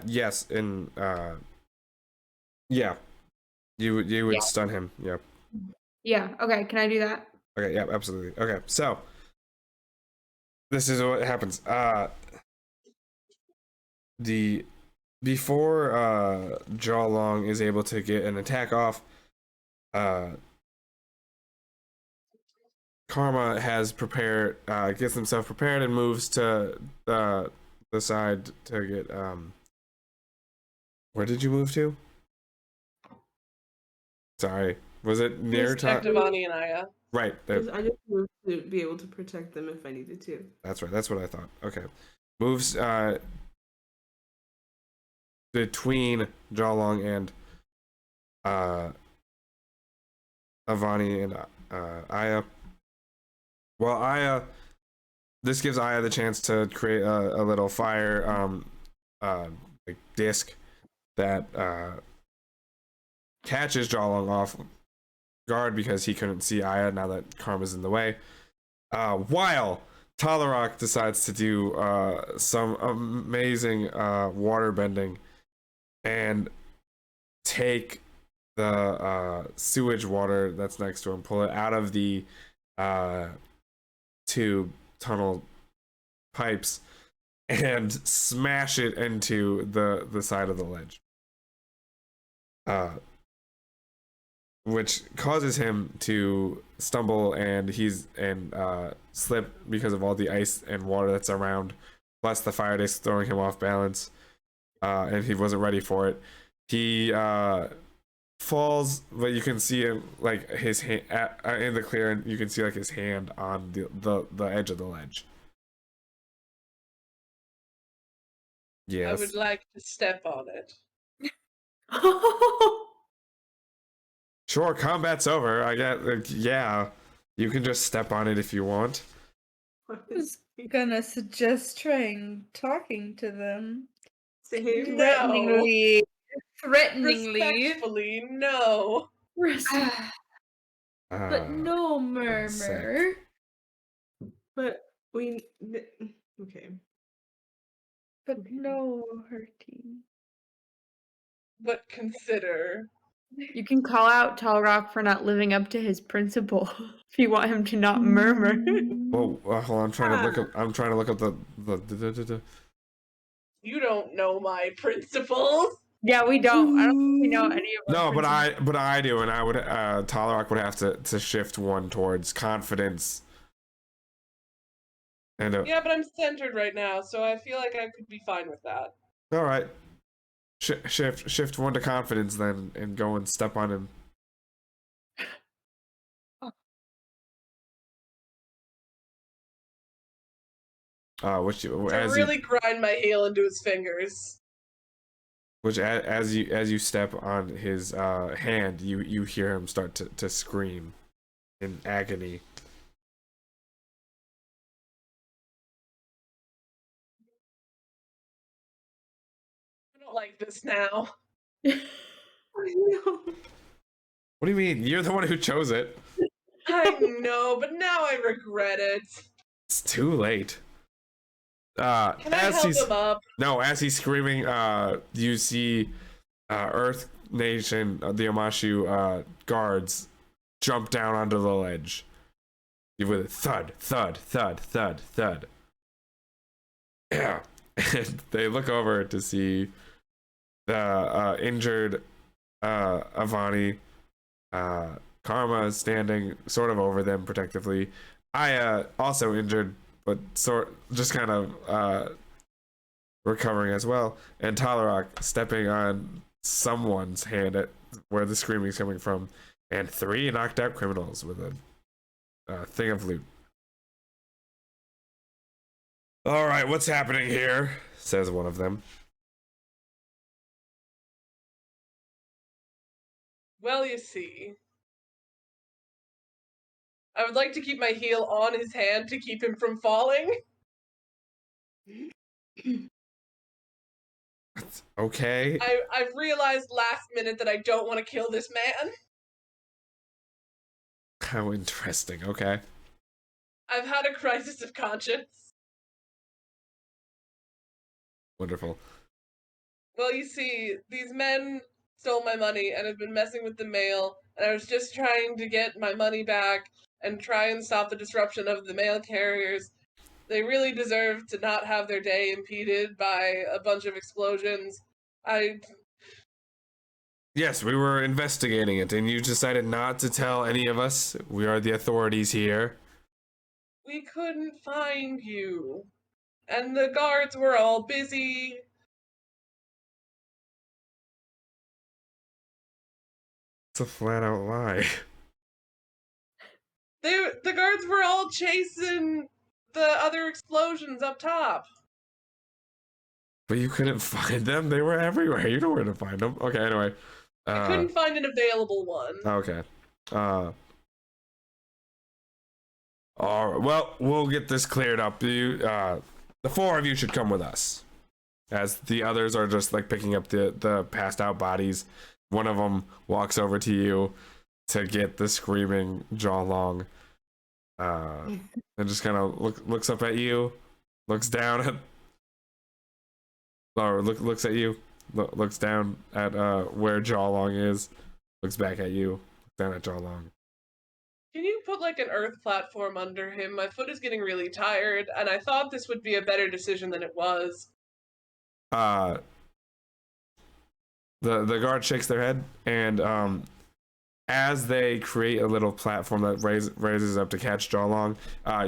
Yes, and yeah. You would Yeah. stun him. Yeah. Yeah, okay, can I do that? Okay, yeah, absolutely. Okay, so this is what happens. Before Jaw Long is able to get an attack off, Karma has prepared, gets himself prepared and moves to the side to get where did you move to? Sorry, was it near Protect top? Devani and Aya. Right. I just moved to be able to protect them if I needed to. That's right. That's what I thought. Okay. Moves between Jawlong and Avani and Aya. Well, Aya, this gives Aya the chance to create a little fire like disc that catches Jawlong off guard because he couldn't see Aya now that Karma's in the way. While Talarok decides to do some amazing water bending and take the sewage water that's next to him, pull it out of the tube tunnel pipes, and smash it into the side of the ledge. which causes him to stumble and slip because of all the ice and water that's around, plus the fire disc throwing him off balance, and he wasn't ready for it. He falls, but you can see him like his hand in the clearing. You can see like his hand on the edge of the ledge. Yes. I would like to step on it. Sure, combat's over. I get, yeah. You can just step on it if you want. I was gonna suggest trying talking to them. Same. No. Threateningly. Respectfully, no. But no murmur. But we. Okay. But no hurting. But consider. You can call out Tall Rock for not living up to his principle if you want him to not murmur. Whoa, hold on, I'm trying to look up the You don't know my principles. Yeah, we don't. I don't think we know any of No, our principles. but I do, and I would Tolerok would have to shift one towards confidence. And Yeah, but I'm centered right now, so I feel like I could be fine with that. all right. Shift one to confidence then, and go and step on him. To really grind my heel into his fingers. As you step on his hand, you hear him start to scream in agony. I don't like this now. What do you mean? You're the one who chose it. I know, but now I regret it. It's too late. Can I help him up? No, as he's screaming, you see Earth Nation, the Omashu guards jump down onto the ledge. With a thud, thud, thud, thud, thud. Yeah. And they look over to see the injured Avani. Karma is standing sort of over them protectively. Aya also injured, but just kind of recovering as well. And Talarok stepping on someone's hand at where the screaming is coming from. And 3 knocked out criminals with a thing of loot. All right, what's happening here? Says one of them. Well, you see, I would like to keep my heel on his hand to keep him from falling. Okay. I've realized last minute that I don't want to kill this man. How interesting. Okay. I've had a crisis of conscience. Wonderful. Well, you see, these men stole my money and have been messing with the mail, and I was just trying to get my money back and try and stop the disruption of the mail carriers. They really deserve to not have their day impeded by a bunch of explosions. Yes, we were investigating it, and you decided not to tell any of us. We are the authorities here. We couldn't find you. And the guards were all busy. It's a flat out lie. The guards were all chasing the other explosions up top. But you couldn't find them? They were everywhere. You know where to find them. Okay, anyway. I couldn't find an available one. Okay. All right. Well, we'll get this cleared up. The 4 of you should come with us. As the others are just like picking up the passed out bodies. One of them walks over to you to get the screaming jaw long. And just kind of looks up at you, looks down at, or looks at you, looks down at where Jawlong is, looks back at you, looks down at Jawlong. Can you put like an earth platform under him? My foot is getting really tired, and I thought this would be a better decision than it was. The guard shakes their head, and as they create a little platform that raises up to catch Jawlong,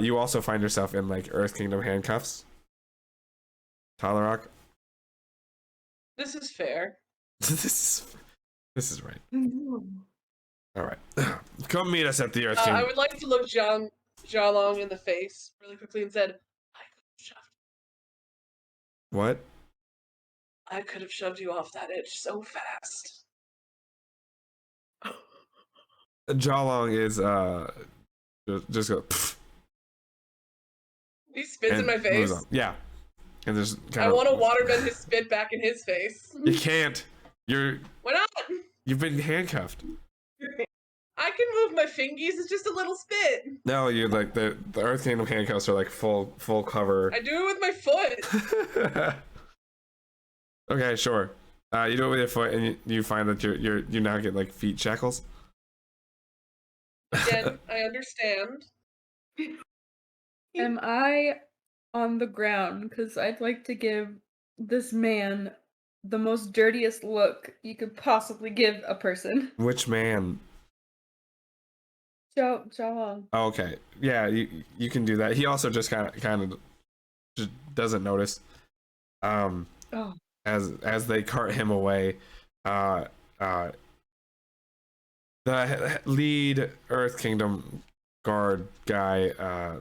you also find yourself in like Earth Kingdom handcuffs. Talarak. This is fair. This is right. No. All right, come meet us at the Earth I Kingdom. would like to look Jalong in the face really quickly and said, What? I could have shoved you off that edge so fast. Jawlong is just go. He spits in and my moves face. on. Yeah, and there's kind I of. want to waterbend his spit back in his face. You can't. Why not? You've been handcuffed. I can move my fingies. It's just a little spit. No, you like the Earth Kingdom handcuffs are like full cover. I do it with my foot. Okay, sure. You do it with your foot, and you find that you now get like feet shackles. Again, I understand. Am I on the ground? Because I'd like to give this man the most dirtiest look you could possibly give a person. Which man? Jawlong. Oh, okay, yeah, you can do that. He also just kind of just doesn't notice. Oh. As they cart him away, the lead Earth Kingdom guard guy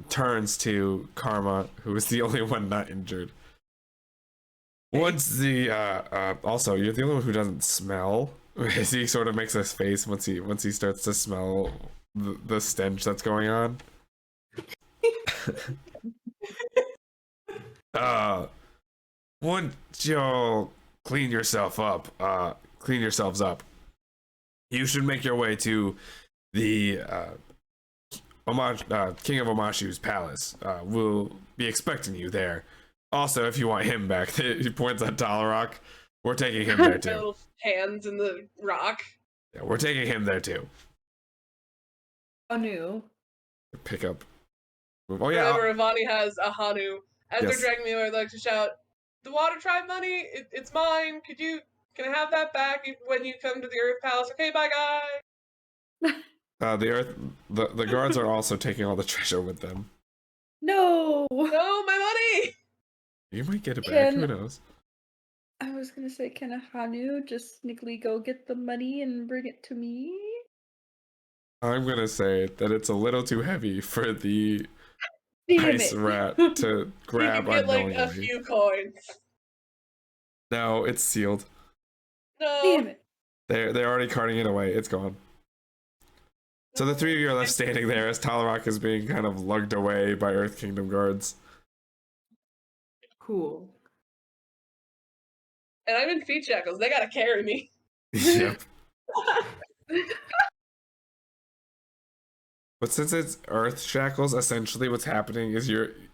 turns to Karma, who is the only one not injured. Once the also, you're the only one who doesn't smell. As he sort of makes his face once he starts to smell the stench that's going on. Once y'all clean yourselves up, you should make your way to the King of Omashu's palace. We'll be expecting you there. Also, if you want him back, he points at Talarak. We're taking him there My too. little hands in the rock. Yeah, we're taking him there too. Anu. Pick up. Oh yeah. Whenever Ivani has a Hanu, as Yes. they're dragging me away, I'd like to shout, "The Water Tribe money, it's mine. Can I have that back when you come to the Earth Palace? Okay, bye, guys." The guards are also taking all the treasure with them. No! No, my money. You might get it back. Who Can- knows? I was gonna say, can a Hanu just sneakily go get the money and bring it to me? I'm gonna say that it's a little too heavy for the Damn ice it. rat to You grab can get like a unknowingly. few coins. No, it's sealed. No. Damn it. They're already carting it away. It's gone. So the three of you are left standing there as Talarak is being kind of lugged away by Earth Kingdom guards. Cool. And I'm in feet shackles. They gotta carry me. Yep. But since it's Earth shackles, essentially what's happening is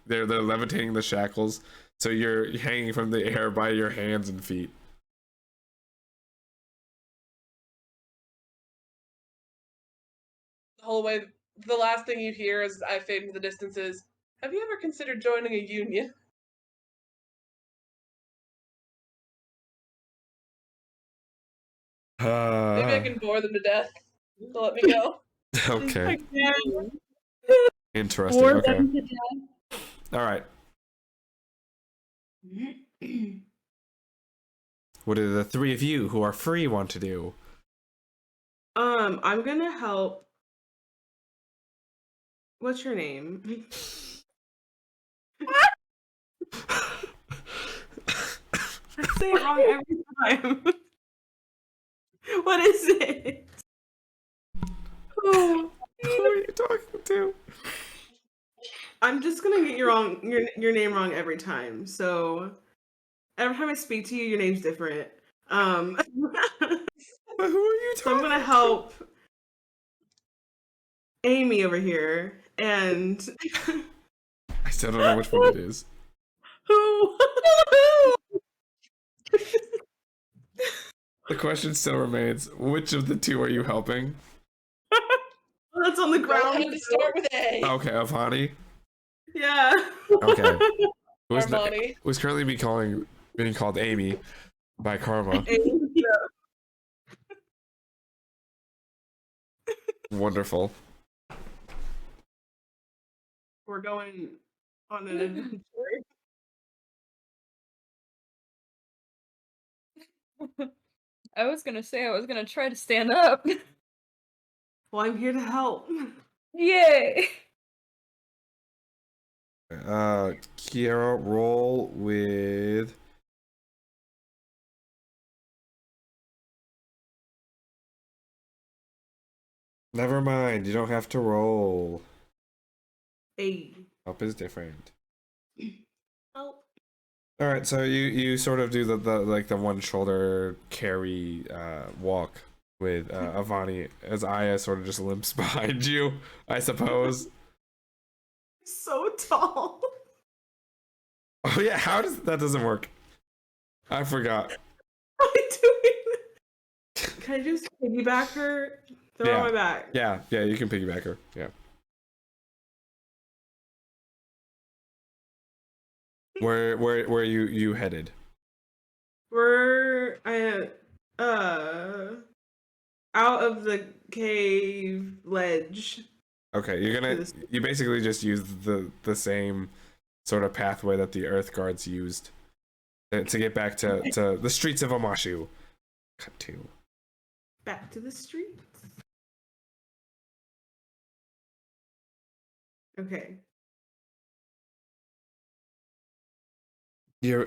they're levitating the shackles, so you're hanging from the air by your hands and feet. The whole way. The last thing you hear as I fade into the distance is, "Have you ever considered joining a union?" Maybe I can bore them to death. They'll let me go. Okay. Yeah. Interesting. Or Okay. them to death. All right. What do the three of you who are free want to do? I'm gonna help. What's your name? I say it wrong every time. What is it? Oh, Who are you talking to? I'm just gonna get your name wrong every time. So every time I speak to you, your name's different. But who are you So I'm talking gonna help Amy over here, and I still don't know which one it is. who? The question still remains, which of the two are you helping? That's on the Well, ground. have to start with A. Okay, Avani. Yeah. Okay. Who's, Armani. who's currently being called Amy by Karma. Wonderful. We're going on an adventure. I was gonna say I was gonna try to stand up. Well, I'm here to help. Yay! Kiara, roll with. Never mind, you don't have to roll. Hey. Help is different. Help. All right, so you sort of do the like the one shoulder carry walk with Avani as Aya sort of just limps behind you, I suppose. So tall. Oh yeah, how does that doesn't work? I forgot. What are you doing? Can I just piggyback her? Throw her on my back. Yeah, you can piggyback her. Yeah. Where you headed? We're out of the cave ledge. Okay, you basically just use the same sort of pathway that the Earth Guards used to get back to the streets of Omashu. Cut to. Back to the streets. Okay.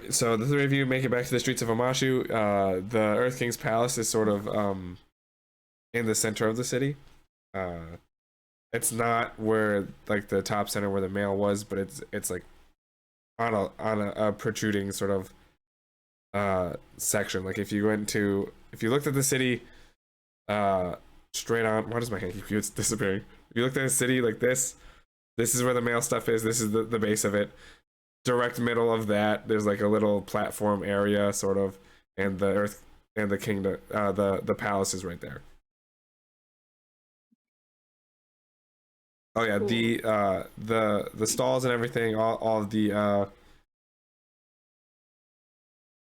So the three of you make it back to the streets of Omashu. The Earth King's palace is sort of in the center of the city. It's not where like the top center where the mail was, but it's like on a protruding sort of section. Like if you looked at the city straight on. Why does my hand keep disappearing? If you looked at the city like this is where the mail stuff is. This is the base of it. Direct middle of that, there's like a little platform area, sort of, and the Earth and the kingdom, the palace is right there. Oh yeah, cool. The stalls and everything, all of the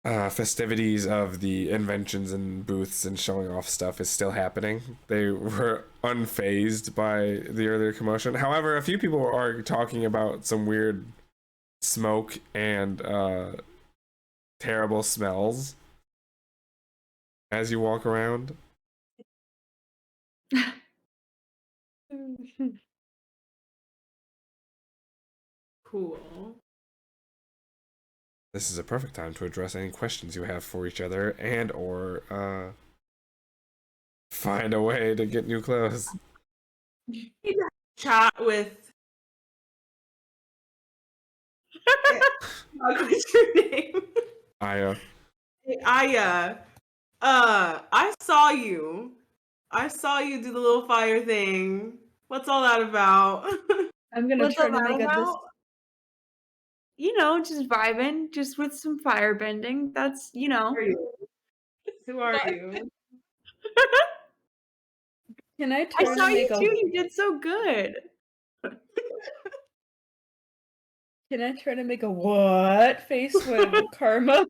festivities of the inventions and booths and showing off stuff is still happening. They were unfazed by the earlier commotion. However, a few people are talking about some weird smoke and terrible smells as you walk around. Cool. This is a perfect time to address any questions you have for each other and or find a way to get new clothes. Chat with what's your name? Aya. Hey, Aya. I saw you do the little fire thing. What's all that about? I'm gonna What's try all to that make a about? You know, just vibing, just with some fire bending. That's, you know. Who are you? Can I I try saw to you make too. You did so good. Can I try to make a what face when Karma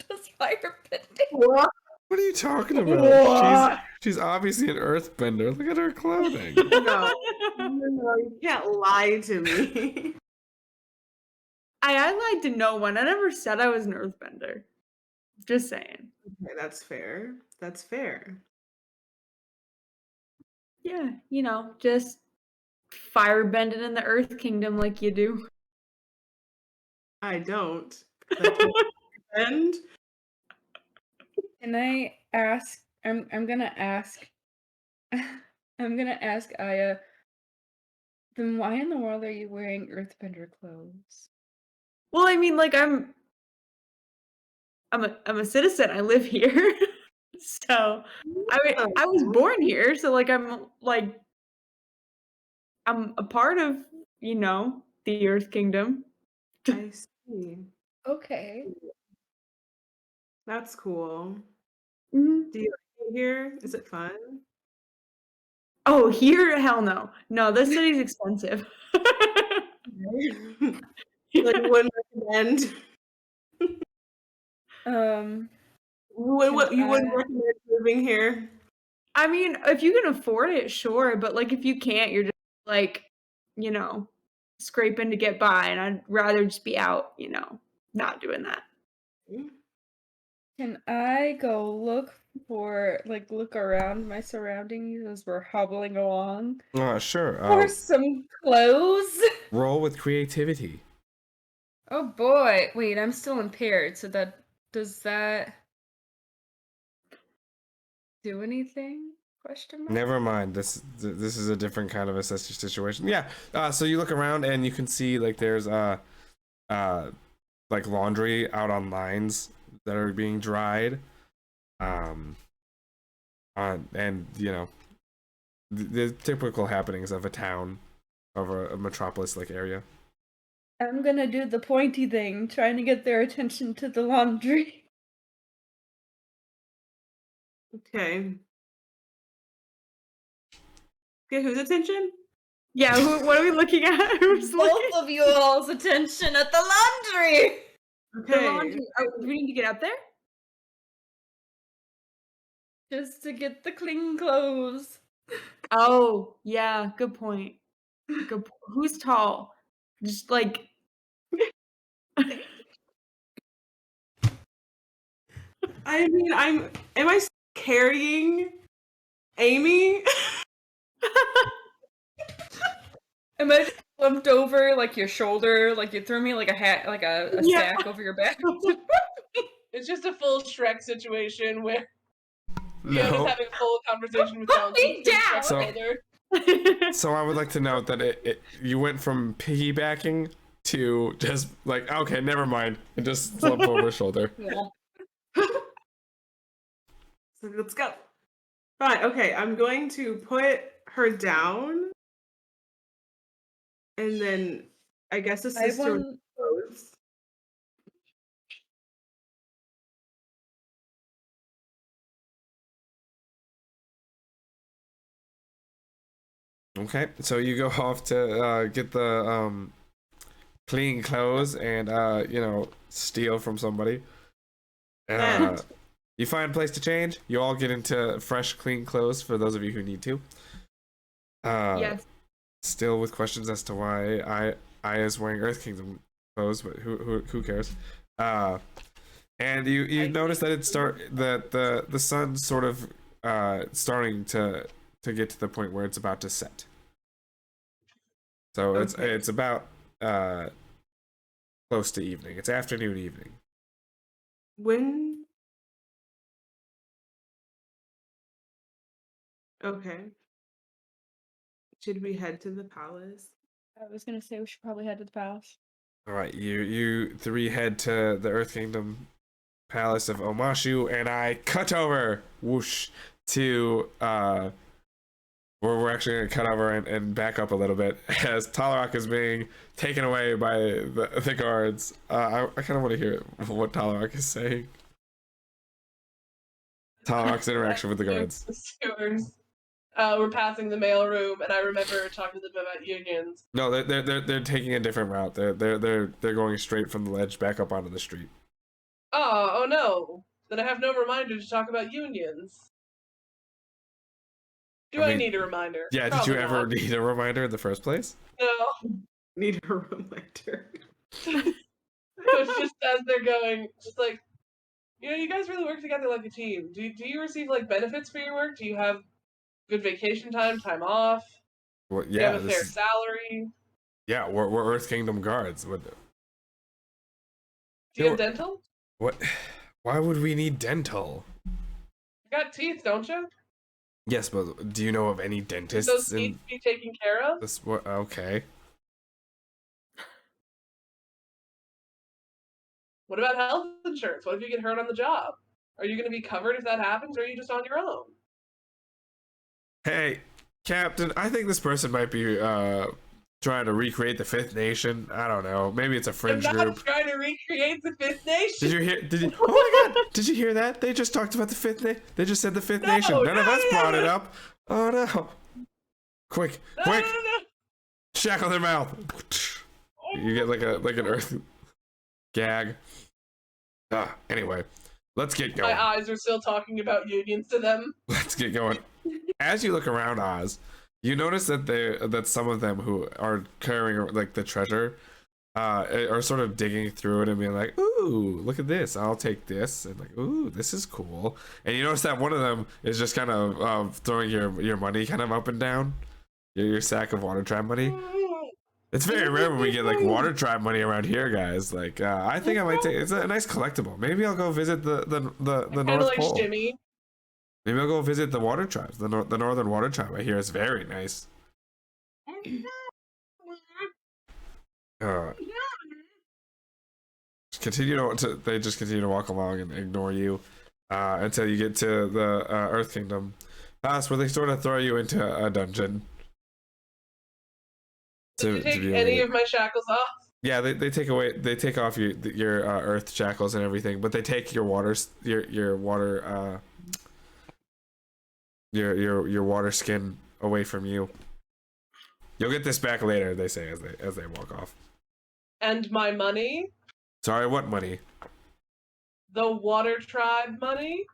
does fire bending? What? What are you talking about? She's obviously an earthbender. Look at her clothing. No, you can't lie to me. I lied to no one. I never said I was an earthbender. Just saying. Okay, that's fair. That's fair. Yeah, you know, just fire bending in the Earth Kingdom like you do. I don't. And Can I ask? I'm gonna ask. I'm gonna ask Aya. Then why in the world are you wearing Earthbender clothes? Well, I mean, like I'm a citizen. I live here. So I was born here, so like I'm a part of, you know, the Earth Kingdom. I see. Okay. That's cool. Mhm. Do you like it here? Is it fun? Oh, here? Hell no. No, this city's expensive. Like wouldn't recommend. Um. You wouldn't recommend moving here? I mean, if you can afford it, sure, but, like, if you can't, you're just, like, you know, scraping to get by, and I'd rather just be out, not doing that. Can I go look around my surroundings as we're hobbling along Sure. for some clothes? Roll with creativity. Oh boy. Wait, I'm still impaired, so does that do anything? Question mark? Never mind. This is a different kind of a situation. Yeah. So you look around and you can see like there's like laundry out on lines that are being dried. And the typical happenings of a town, of a metropolis like area. I'm gonna do the pointy thing, trying to get their attention to the laundry. Okay. Okay, whose attention? Yeah, what are we looking at? Who's looking? Both of you all's attention at the laundry! The Okay. laundry. Oh, do we need to get up there? Just to get the clean clothes. Oh, yeah, good point. Who's tall? Just like I mean, am I carrying Amy? Am I just slumped over like your shoulder, like you threw me like a hat, like a Yeah. sack over your back? It's just a full Shrek situation where Fiona's No. having a full conversation with Put me Johnson. down! So- So I would like to note that you went from piggybacking to just like, okay, never mind, and just slump over her shoulder. Yeah. So let's go. Fine. Okay, I'm going to put her down, and then I guess assist her with clothes. Okay, so you go off to get the clean clothes and steal from somebody. And- You find a place to change. You all get into fresh, clean clothes for those of you who need to. yes. Still with questions as to why I is wearing Earth Kingdom clothes, but who cares? And you notice that the sun's sort of starting to get to the point where it's about to set. So Okay. it's about close to evening. It's afternoon, evening. When? Okay. Should we head to the palace? I was gonna say we should probably head to the palace. All right, you three head to the Earth Kingdom Palace of Omashu, and I cut over, whoosh, to where we're actually gonna cut over and back up a little bit as Talarak is being taken away by the guards. I kind of want to hear what Talarak is saying. Talarak's interaction with the guards. The stewards. We're passing the mail room, and I remember talking to them about unions. No, they're taking a different route. They're going straight from the ledge back up onto the street. Oh no. Then I have no reminder to talk about unions. Do I I mean, need a reminder? Yeah, did Probably you ever not. need a reminder in the first place? No. Need a reminder. It's just as they're going, it's like, you guys really work together like a team. Do you receive like benefits for your work? Do you have good vacation time off? Well, Do you yeah, have a fair salary? yeah, we're Earth Kingdom guards. Do you have Sure. dental? What? Why would we need dental? You got teeth, don't you? Yes, but do you know of any Should those dentists teeth in be taken care of? this? Okay. What about health insurance? What if you get hurt on the job? Are you going to be covered if that happens, or are you just on your own? Hey, Captain, I think this person might be trying to recreate the Fifth Nation. I don't know. Maybe it's a I'm fringe not group. trying to recreate the Fifth Nation. Did you hear? Oh my God! Did you hear that? They just talked about the Fifth Nation. They just said the Fifth No, Nation. None of no, us no, brought no. it up. Oh no! Quick! No. Shackle their mouth. You get like an earth gag. Anyway, let's get My going. eyes are still talking about unions to them. Let's get going. As you look around Oz, you notice that some of them who are carrying like the treasure are sort of digging through it and being like, ooh, look at this, I'll take this, and like, ooh, this is cool. And you notice that one of them is just kind of throwing your money kind of up and down, your sack of water tribe money. It's very rare when we get like water tribe money around here, guys. Like, I think I might take. It's a nice collectible. Maybe I'll go visit the Kind North of like Pole. Shimmy. Maybe I'll go visit the water tribes. The northern water tribe. I hear is very nice. They just continue to walk along and ignore you until you get to the Earth Kingdom. That's where they sort of throw you into a dungeon. Did you take any of my shackles off? Yeah, they take off your earth shackles and everything, but they take your water skin away from you. You'll get this back later, they say as they walk off. And my money? Sorry, what money? The water tribe money?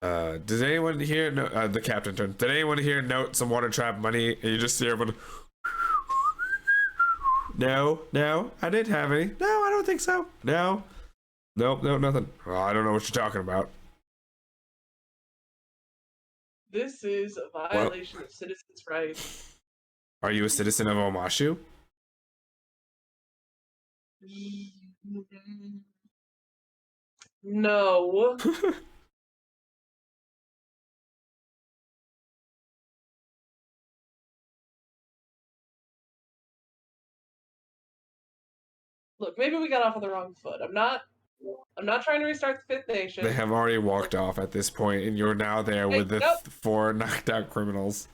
Does anyone here know the captain turned? Did anyone here note some water tribe money? And you just see everyone. No, I didn't have any. No, I don't think so. No, nothing. Oh, I don't know what you're talking about. This is a violation of citizens' rights. Are you a citizen of Omashu? No. Look, maybe we got off on the wrong foot. I'm not trying to restart the Fifth Nation. They have already walked off at this point, and you're now there with the nope. 4 knocked out criminals.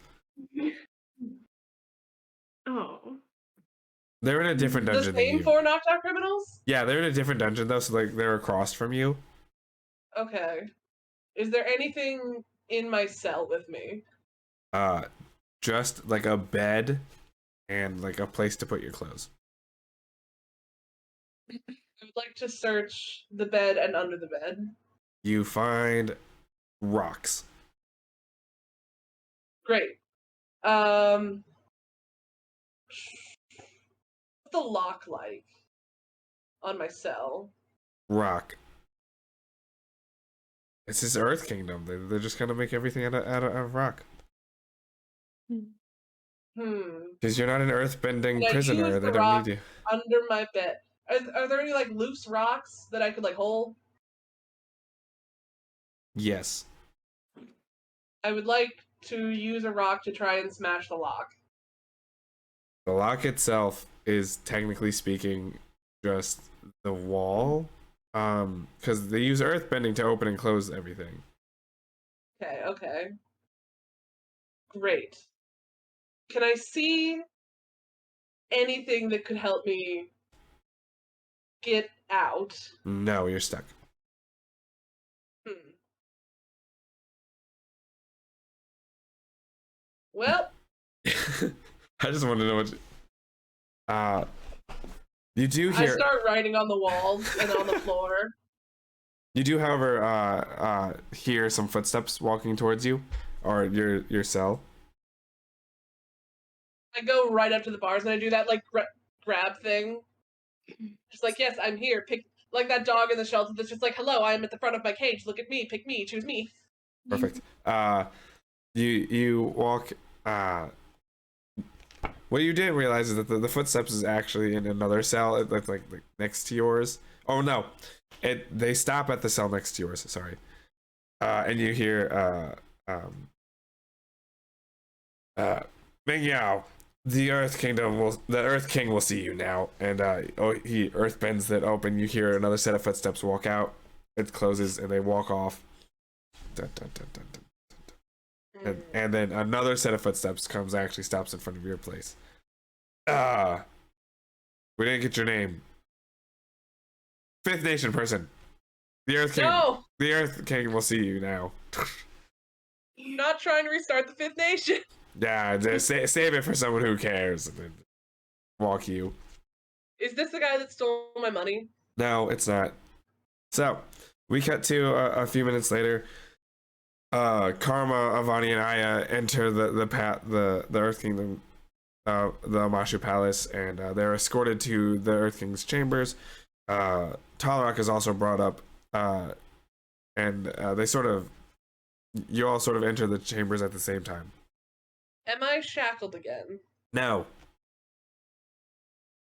Oh. They're in a different dungeon. The same 4 knocked out criminals? Yeah, they're in a different dungeon though, so like they're across from you. Okay. Is there anything in my cell with me? Just like a bed and like a place to put your clothes. I would like to search the bed and under the bed. You find rocks. Great. What's the lock like on my cell? Rock. It's this Earth Kingdom. They're just gonna make everything out of rock. Because you're not an earthbending prisoner. They don't need you. Under my bed. Are there any like loose rocks that I could like hold? Yes. I would like to use a rock to try and smash the lock. The lock itself is technically speaking just the wall. Because they use earthbending to open and close everything. Okay. Great. Can I see anything that could help me get out? No, you're stuck. Well, I just want to know what you do hear. I start writing on the walls and on the floor. You do, however, hear some footsteps walking towards you, or your cell. I go right up to the bars and I do that like grab thing. Just like, yes, I'm here. Pick like that dog in the shelter that's just like, hello, I am at the front of my cage. Look at me, pick me, choose me. Perfect. You walk. What you didn't realize is that the footsteps is actually in another cell that's like next to yours. Oh no, they stop at the cell next to yours. Sorry. And you hear Ming Yao, the Earth King will see you now. And he earthbends that open. You hear another set of footsteps walk out. It closes and they walk off. Dun, dun, dun, dun, dun. And then another set of footsteps comes, actually stops in front of your place. We didn't get your name. Fifth Nation person. The Earth King. No! The Earth King will see you now. I'm not trying to restart the Fifth Nation. Yeah, save it for someone who cares. And then walk you. Is this the guy that stole my money? No, it's not. So, We cut to a few minutes later. Karma, Avani, and Aya enter the Earth Kingdom, the Amashu Palace, and they're escorted to the Earth King's chambers. Talrock is also brought up, and you all sort of enter the chambers at the same time. Am I shackled again? No.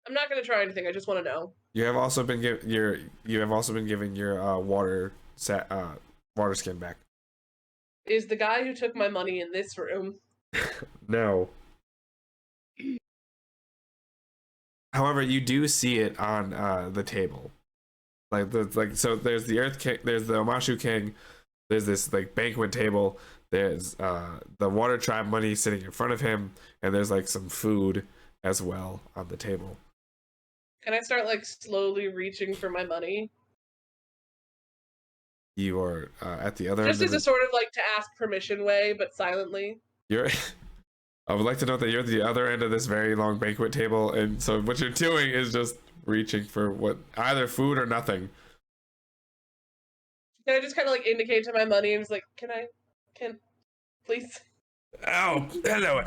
I'm not gonna try anything. I just want to know. You have also been given your water skin back. Is the guy who took my money in this room? No. However, you do see it on the table. So there's the Earth King, there's the Amashu King, there's this like banquet table, there's the Water Tribe money sitting in front of him, and there's like some food as well on the table. Can I start like slowly reaching for my money? You are at the other Just end as a sort of like to ask permission way, but silently. You're. I would like to note that you're at the other end of this very long banquet table, and so what you're doing is just reaching for either food or nothing. Can I just kind of like indicate to my money and was like, can, please? Oh, hello.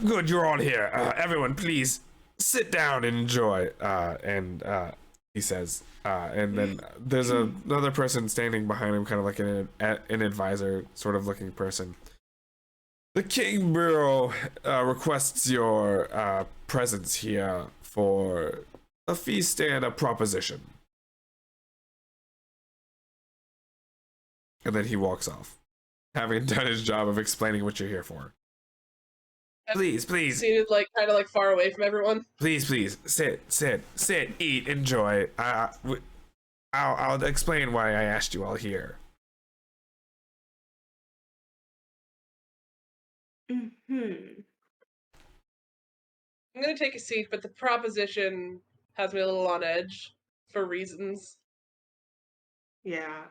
Good, you're all here. Everyone, please sit down and enjoy. And he says, and then there's another person standing behind him, kind of like an advisor sort of looking person. The King Bureau requests your presence here for a feast and a proposition. And then he walks off, having done his job of explaining what you're here for. Please. Seated like kind of like far away from everyone. Please, sit, eat, enjoy. I'll explain why I asked you all here. I'm gonna take a seat, but the proposition has me a little on edge for reasons. Yeah.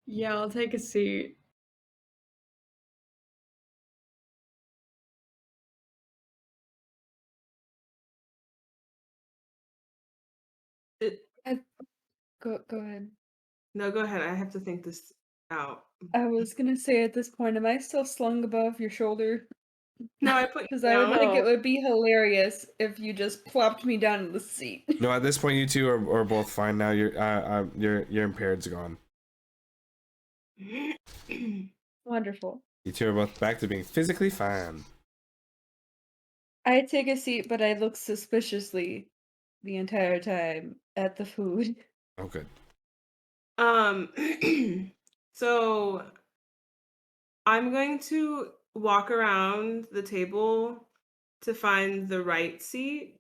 Yeah, I'll take a seat. Go ahead. No, go ahead. I have to think this out. I was gonna say at this point, am I still slung above your shoulder? No, I put you Because I would think No. it would be hilarious if you just plopped me down in the seat. No, at this point, you two are both fine now. Your impaired's gone. Wonderful. You two are both back to being physically fine. I take a seat, but I look suspiciously the entire time at the food. Oh, good. So I'm going to walk around the table to find the right seat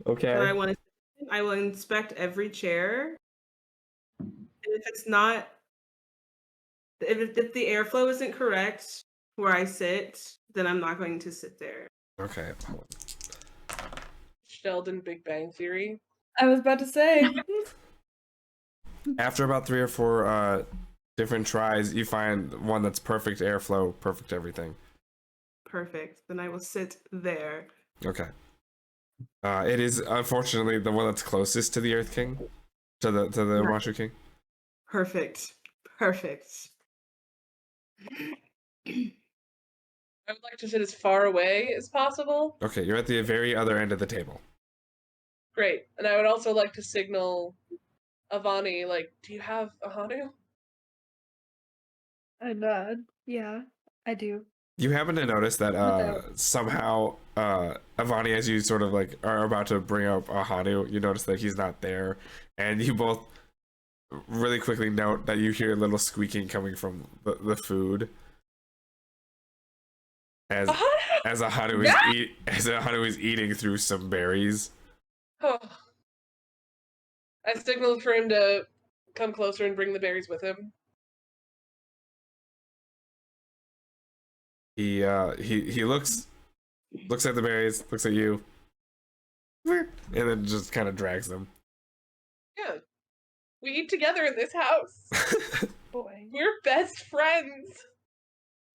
Okay. that I want to sit in. I will inspect every chair. And if it's not, if the airflow isn't correct where I sit, then I'm not going to sit there. Okay. Sheldon Big Bang Theory. I was about to say. After about 3 or 4 different tries, you find one that's perfect airflow, perfect everything. Perfect. Then I will sit there. Okay. It is unfortunately the one that's closest to the Earth King, to the Amashu King. Perfect. I would like to sit as far away as possible. Okay, you're at the very other end of the table. Great. And I would also like to signal Avani, like, do you have a Hanu? I nod. Yeah, I do. You happen to notice that Without- somehow Avani, as you sort of like are about to bring up Ahanu, you notice that he's not there, and you both really quickly note that you hear a little squeaking coming from the food as Ahanu is eating through some berries. Oh. I signaled for him to come closer and bring the berries with him. He looks at the berries, looks at you, and then just kind of drags them. Yeah. We eat together in this house. Boy. We're best friends.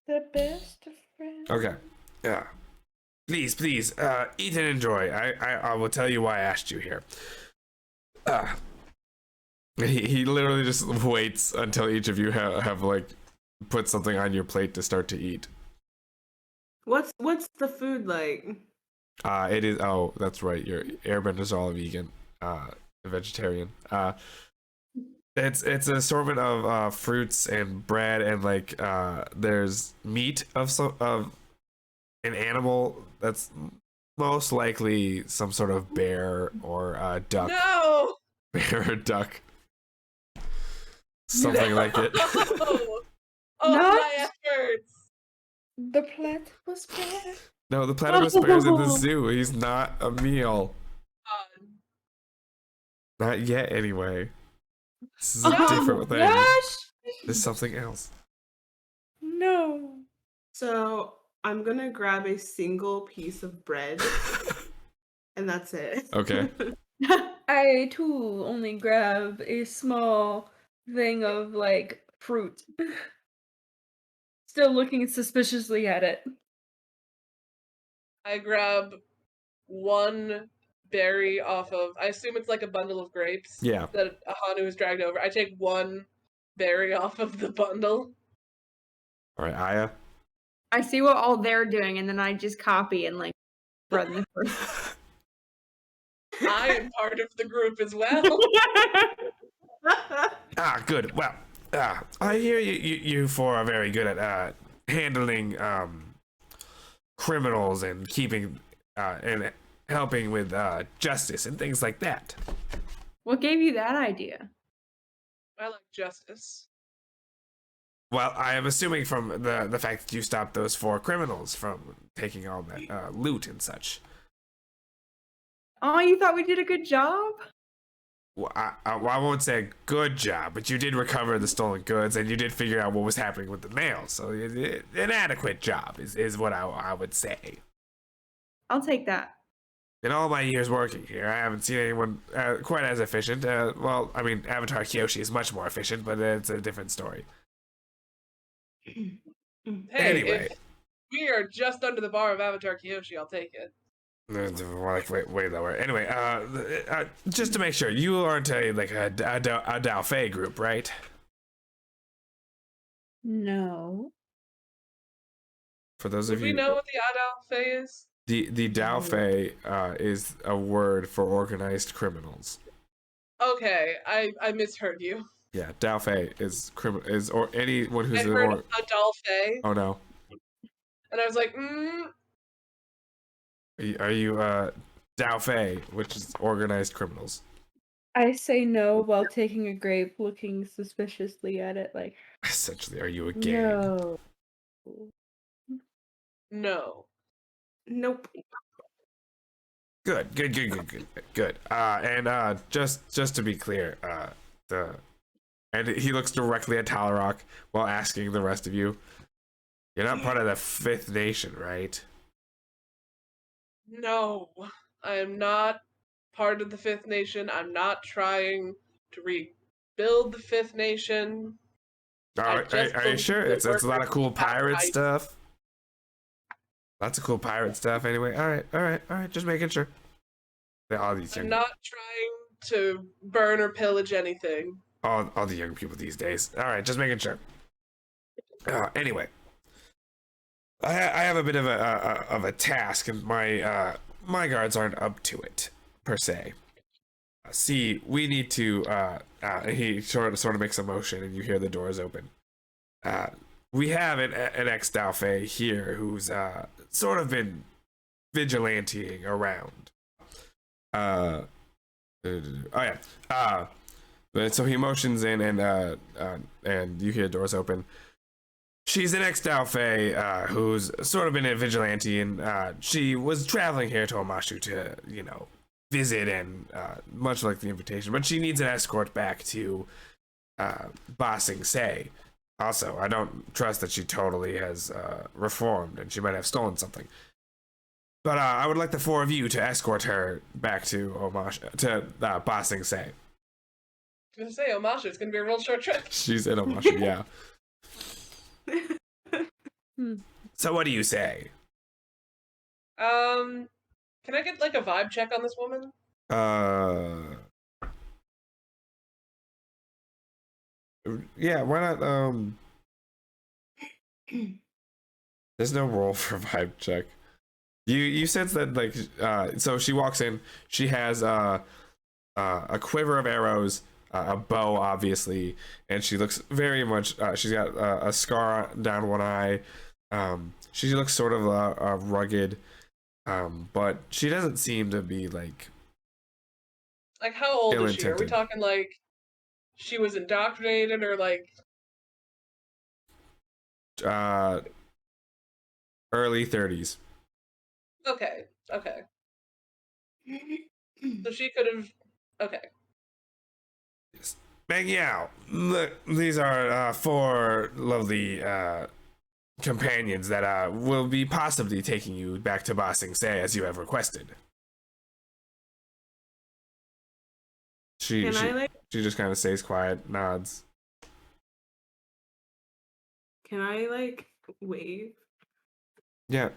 The best of friends. Okay, yeah. Please, please, eat and enjoy. I will tell you why I asked you here. He literally just waits until each of you have like put something on your plate to start to eat. What's the food like? It is. Oh, that's right. Your airbenders are all vegan, vegetarian. It's an assortment of fruits and bread and like there's meat of an animal that's most likely some sort of bear or duck. No! Bear or duck. Something like it. Oh, Not- my efforts! The platypus bear? No, the platypus bear's in the zoo. He's not a meal. Not yet, anyway. This is a different thing. Gosh! There's something else. No. So I'm gonna grab a single piece of bread, and that's it. Okay. I too only grab a small thing of like fruit. Still looking suspiciously at it. I grab one berry off of, I assume it's like a bundle of grapes Yeah. that Ahanu has dragged over. I take one berry off of the bundle. All right, Aya. I see what all they're doing, and then I just copy and like spread the fruit. I am part of the group as well. Good. Well, I hear you four are very good at handling criminals and keeping and helping with justice and things like that. What gave you that idea? I like justice. Well, I am assuming from the fact that you stopped those 4 criminals from taking all that loot and such. Oh, you thought we did a good job? Well, I won't say a good job, but you did recover the stolen goods and you did figure out what was happening with the mail. So an adequate job is what I would say. I'll take that. In all my years working here, I haven't seen anyone quite as efficient. Well, I mean, Avatar Kyoshi is much more efficient, but it's a different story. Hey, Anyway. if we are just under the bar of Avatar Kyoshi, I'll take it. Like way lower. Anyway, just to make sure, you aren't a Dao Fei group, right? No. For those Do of we you, know what the Adal Fei is? the Dao Fei is a word for organized criminals. Okay, I misheard you. Yeah, Dao Fei is or anyone who's I heard Adal Fei, Oh no, and I was like, are you Dao Fei, which is organized criminals? I say no while taking a grape, looking suspiciously at it like, Essentially, are you a gang? no. no. Nope. Good. And just to be clear, and he looks directly at Talarock while asking the rest of you, you're not part of the 5th Nation, right? No, I am not part of the 5th Nation. I'm not trying to rebuild the 5th Nation. Are you sure? It's a lot of cool pirate stuff. Lots of cool pirate stuff anyway. All right, just making sure. All these I'm young, not trying to burn or pillage anything. all the young people these days. All right, just making sure. Anyway, I have a bit of a task, and my guards aren't up to it per se. See, we need to. He sort of makes a motion, and you hear the doors open. We have an ex-Dao Fei here who's sort of been vigilanteing around. So he motions in, and you hear the doors open. She's an ex-Dao Fei who's sort of been a vigilante, and she was traveling here to Omashu to, visit, and much like the invitation, but she needs an escort back to Ba Sing Se. Also, I don't trust that she totally has reformed, and she might have stolen something. But I would like the 4 of you to escort her back to Ba Sing Se. I was gonna say, Omasha, it's gonna be a real short trip. She's in Omashu, yeah. So what do you say? Can I get like a vibe check on this woman? Yeah, why not? There's no roll for vibe check. You sense that like so she walks in. She has a quiver of arrows, a bow, obviously, and she looks very much. She's got a scar down one eye. She looks sort of rugged, but she doesn't seem to be like. Like, how old is she? Are we Ill-intended. talking like she was indoctrinated or like? Early 30s. Okay. So she could have. Okay. Bang Yao, look, these are 4 lovely companions that will be possibly taking you back to Ba Sing Se as you have requested. She just kind of stays quiet, nods. Can I like wave? Yeah.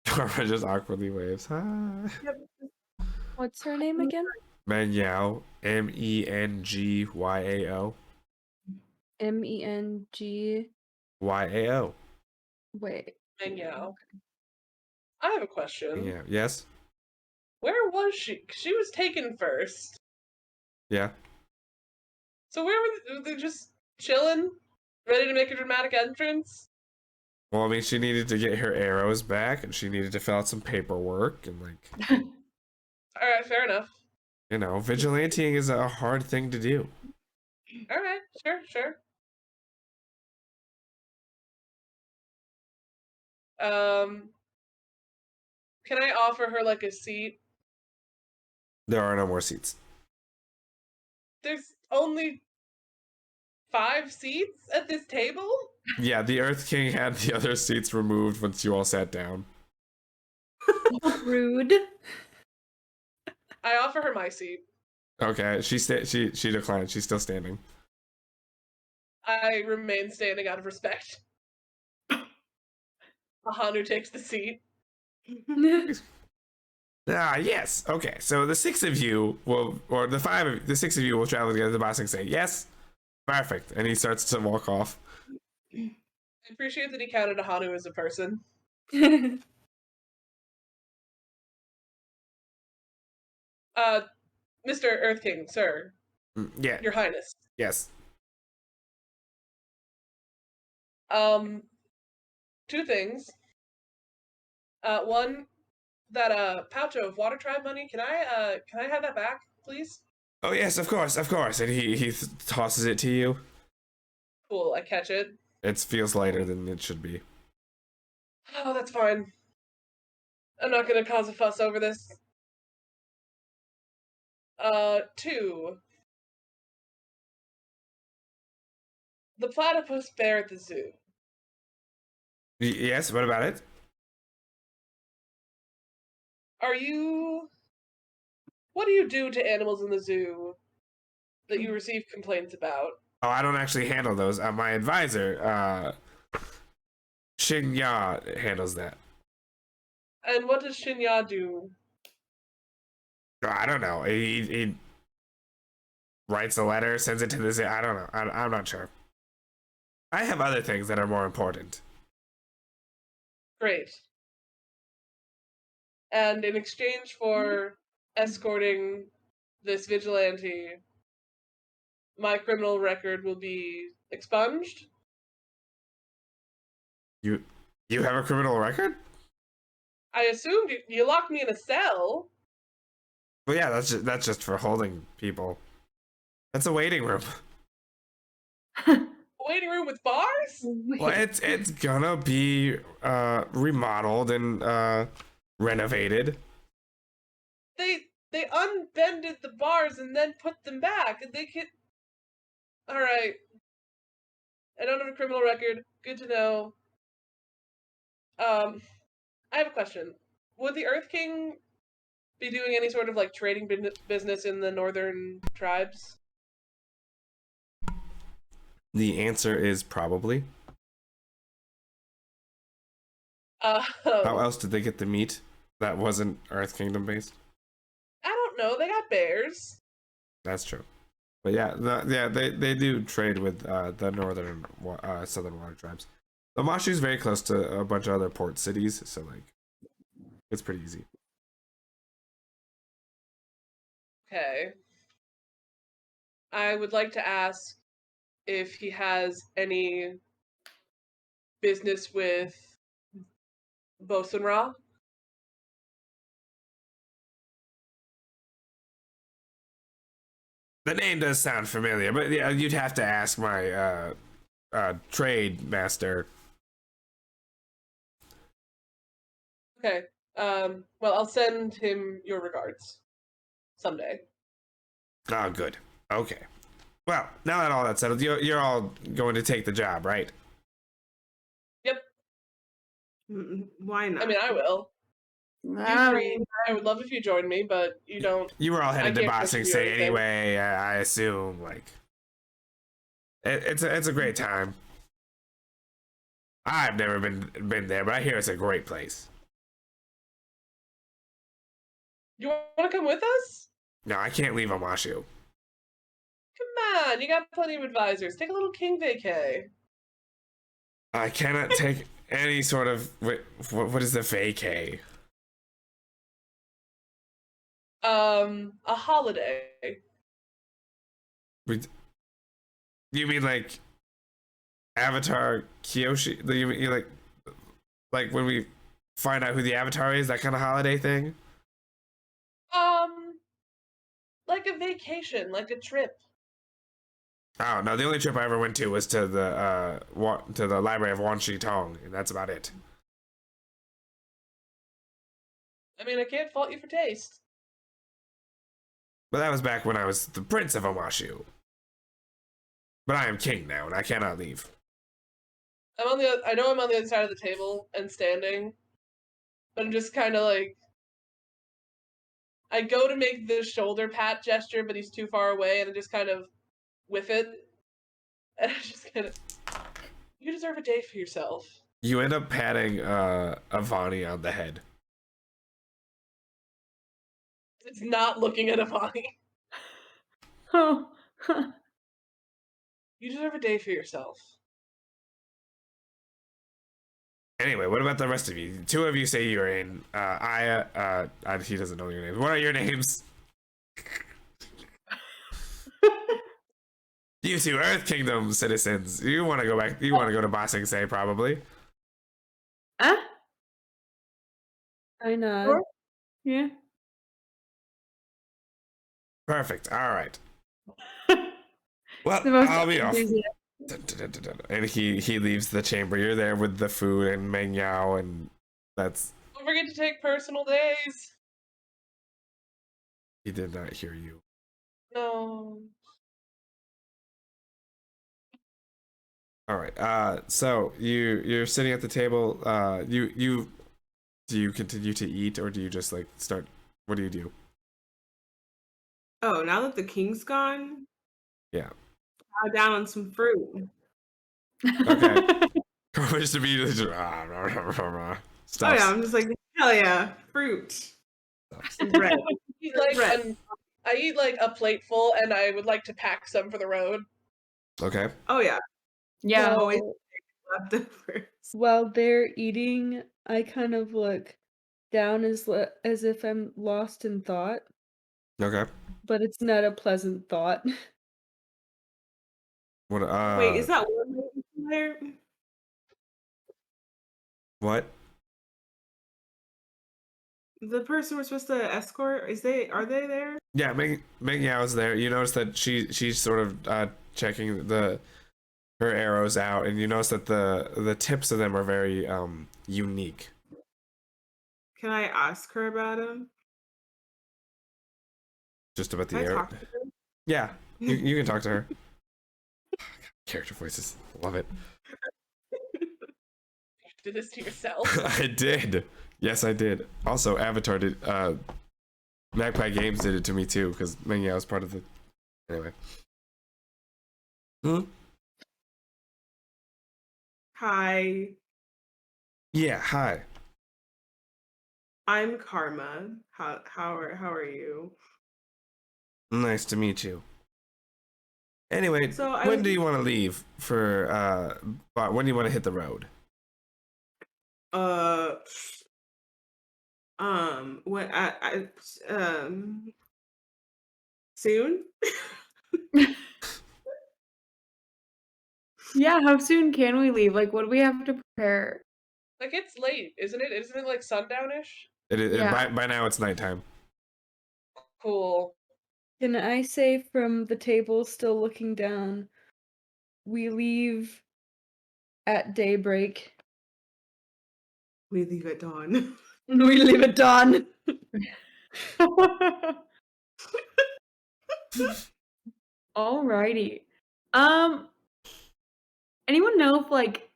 Cora just awkwardly waves. Hi. What's her name again? Meng Yao, Mengyao. MENG. Yao. Wait. Menyao. I have a question. Yeah. Yes. Where was she? She was taken first. Yeah. So where were they just chilling, ready to make a dramatic entrance? Well, I mean, she needed to get her arrows back, and she needed to fill out some paperwork, and like, All right, fair enough. you know, vigilanting is a hard thing to do. All right, sure. Can I offer her like a seat? There are no more seats. There's only 5 seats at this table? Yeah, the Earth King had the other seats removed once you all sat down. Rude. I offer her my seat. Okay, she declined. She's still standing. I remain standing out of respect. Ahanu takes the seat. Yes. Okay, so the 6 of you will, or the 6 of you will travel together to Ba Sing Se. Yes, perfect. And he starts to walk off. I appreciate that he counted Ahanu as a person. Mr. Earth King, sir. Yeah. Your Highness. Yes. 2 things. One, that pouch of Water Tribe money. Can I have that back, please? Oh yes, of course. And he tosses it to you. Cool. I catch it. It feels lighter than it should be. Oh, that's fine. I'm not gonna cause a fuss over this. 2. The platypus bear at the zoo. Yes. What about it? What do you do to animals in the zoo that you receive complaints about? Oh, I don't actually handle those. My advisor, Xing Ya, handles that. And what does Shinya do? I don't know. He writes a letter, sends it to this. I don't know. I'm not sure. I have other things that are more important. Great. And in exchange for escorting this vigilante, my criminal record will be expunged? You have a criminal record? I assumed you locked me in a cell. Well, yeah, that's just for holding people. That's a waiting room. A waiting room with bars? Well, it's gonna be remodeled and renovated. They unbended the bars and then put them back. And they could. All right. I don't have a criminal record. Good to know. I have a question. Would the Earth King be doing any sort of like trading business in the northern tribes? The answer is probably. How else did they get the meat that wasn't Earth Kingdom based? I don't know. They got bears. That's true. But yeah, they do trade with the northern southern water tribes. Omashu is very close to a bunch of other port cities, so like it's pretty easy. Okay. I would like to ask if he has any business with Bosunra. The name does sound familiar, but yeah, you'd have to ask my trade master. Okay. Well, I'll send him your regards someday. Oh, good. Okay. Well, now that all that's settled, you're all going to take the job, right? Yep. Why not? I mean, I will. You three, I would love if you joined me, but you don't. You were all headed to can't Bossing contribute Say anything. anyway. I assume like it's a great time. I've never been there, but I hear it's a great place. You want to come with us? No, I can't leave Omashu. Come on, you got plenty of advisors. Take a little king vacay. I cannot take any sort of what is the vacay? A holiday. You mean like Avatar Kyoshi? You mean like when we find out who the Avatar is, that kind of holiday thing? Like a vacation, like a trip. Oh no, the only trip I ever went to was to the library of Wan Shi Tong, and that's about it. I mean, I can't fault you for taste. But that was back when I was the Prince of Omashu. But I am king now, and I cannot leave. I know I'm on the other side of the table and standing, but I'm just kind of like. I go to make the shoulder pat gesture, but he's too far away, and I just kind of whiff it. And I just kind of. You deserve a day for yourself. You end up patting Avani on the head. It's not looking at Avani. Oh. You deserve a day for yourself. Anyway, what about the rest of you? Two of you say you're in. Aya, he doesn't know your names. What are your names? You two Earth Kingdom citizens. You want to go back? You want to go to Ba Sing Se probably? Huh? I nod. Sure. Yeah. Perfect. All right. The Well, most I'll be off. enthusiastic. And he leaves the chamber. You're there with the food and Meng Yao, and that's. Don't forget to take personal days. He did not hear you. No. All right. So you're sitting at the table. You do you continue to eat, or do you just like start? What do you do? Oh, now that the king's gone, Yeah. chow down on some fruit. Okay. Just immediately just, Oh stops. yeah, I'm just like, hell yeah, fruit. Some bread. Eat like Bread. I eat like a plateful, and I would like to pack some for the road. Okay. Oh yeah, Yeah. always Well, leftovers. while they're eating, I kind of look down as if I'm lost in thought, Okay. but it's not a pleasant thought. What? Wait, is that one lady there? What? The person we're supposed to escort, are they there? Yeah, Meng Yao's there. You notice that she's sort of checking her arrows out, and you notice that the tips of them are very unique. Can I ask her about him? Just about the Can I arrow. talk to her? Yeah, you can talk to her. Character voices, love it. You did this to yourself. I did. Yes, I did. Also, Avatar did. Magpie Games did it to me too, because Meng Yao was part of the. Anyway. Hmm? Hi. Yeah. Hi. I'm Karma. How are you? Nice to meet you. Anyway, So I when was do you want to leave for but when do you want to hit the road? uh when soon. Yeah, how soon can we leave? Like, what do we have to prepare? Like, it's late, isn't it? Isn't it like sundownish? Yeah. By now it's nighttime. Cool. Can I say from the table, still looking down, we leave at daybreak? We leave at dawn. We leave at dawn. Alrighty. Anyone know if like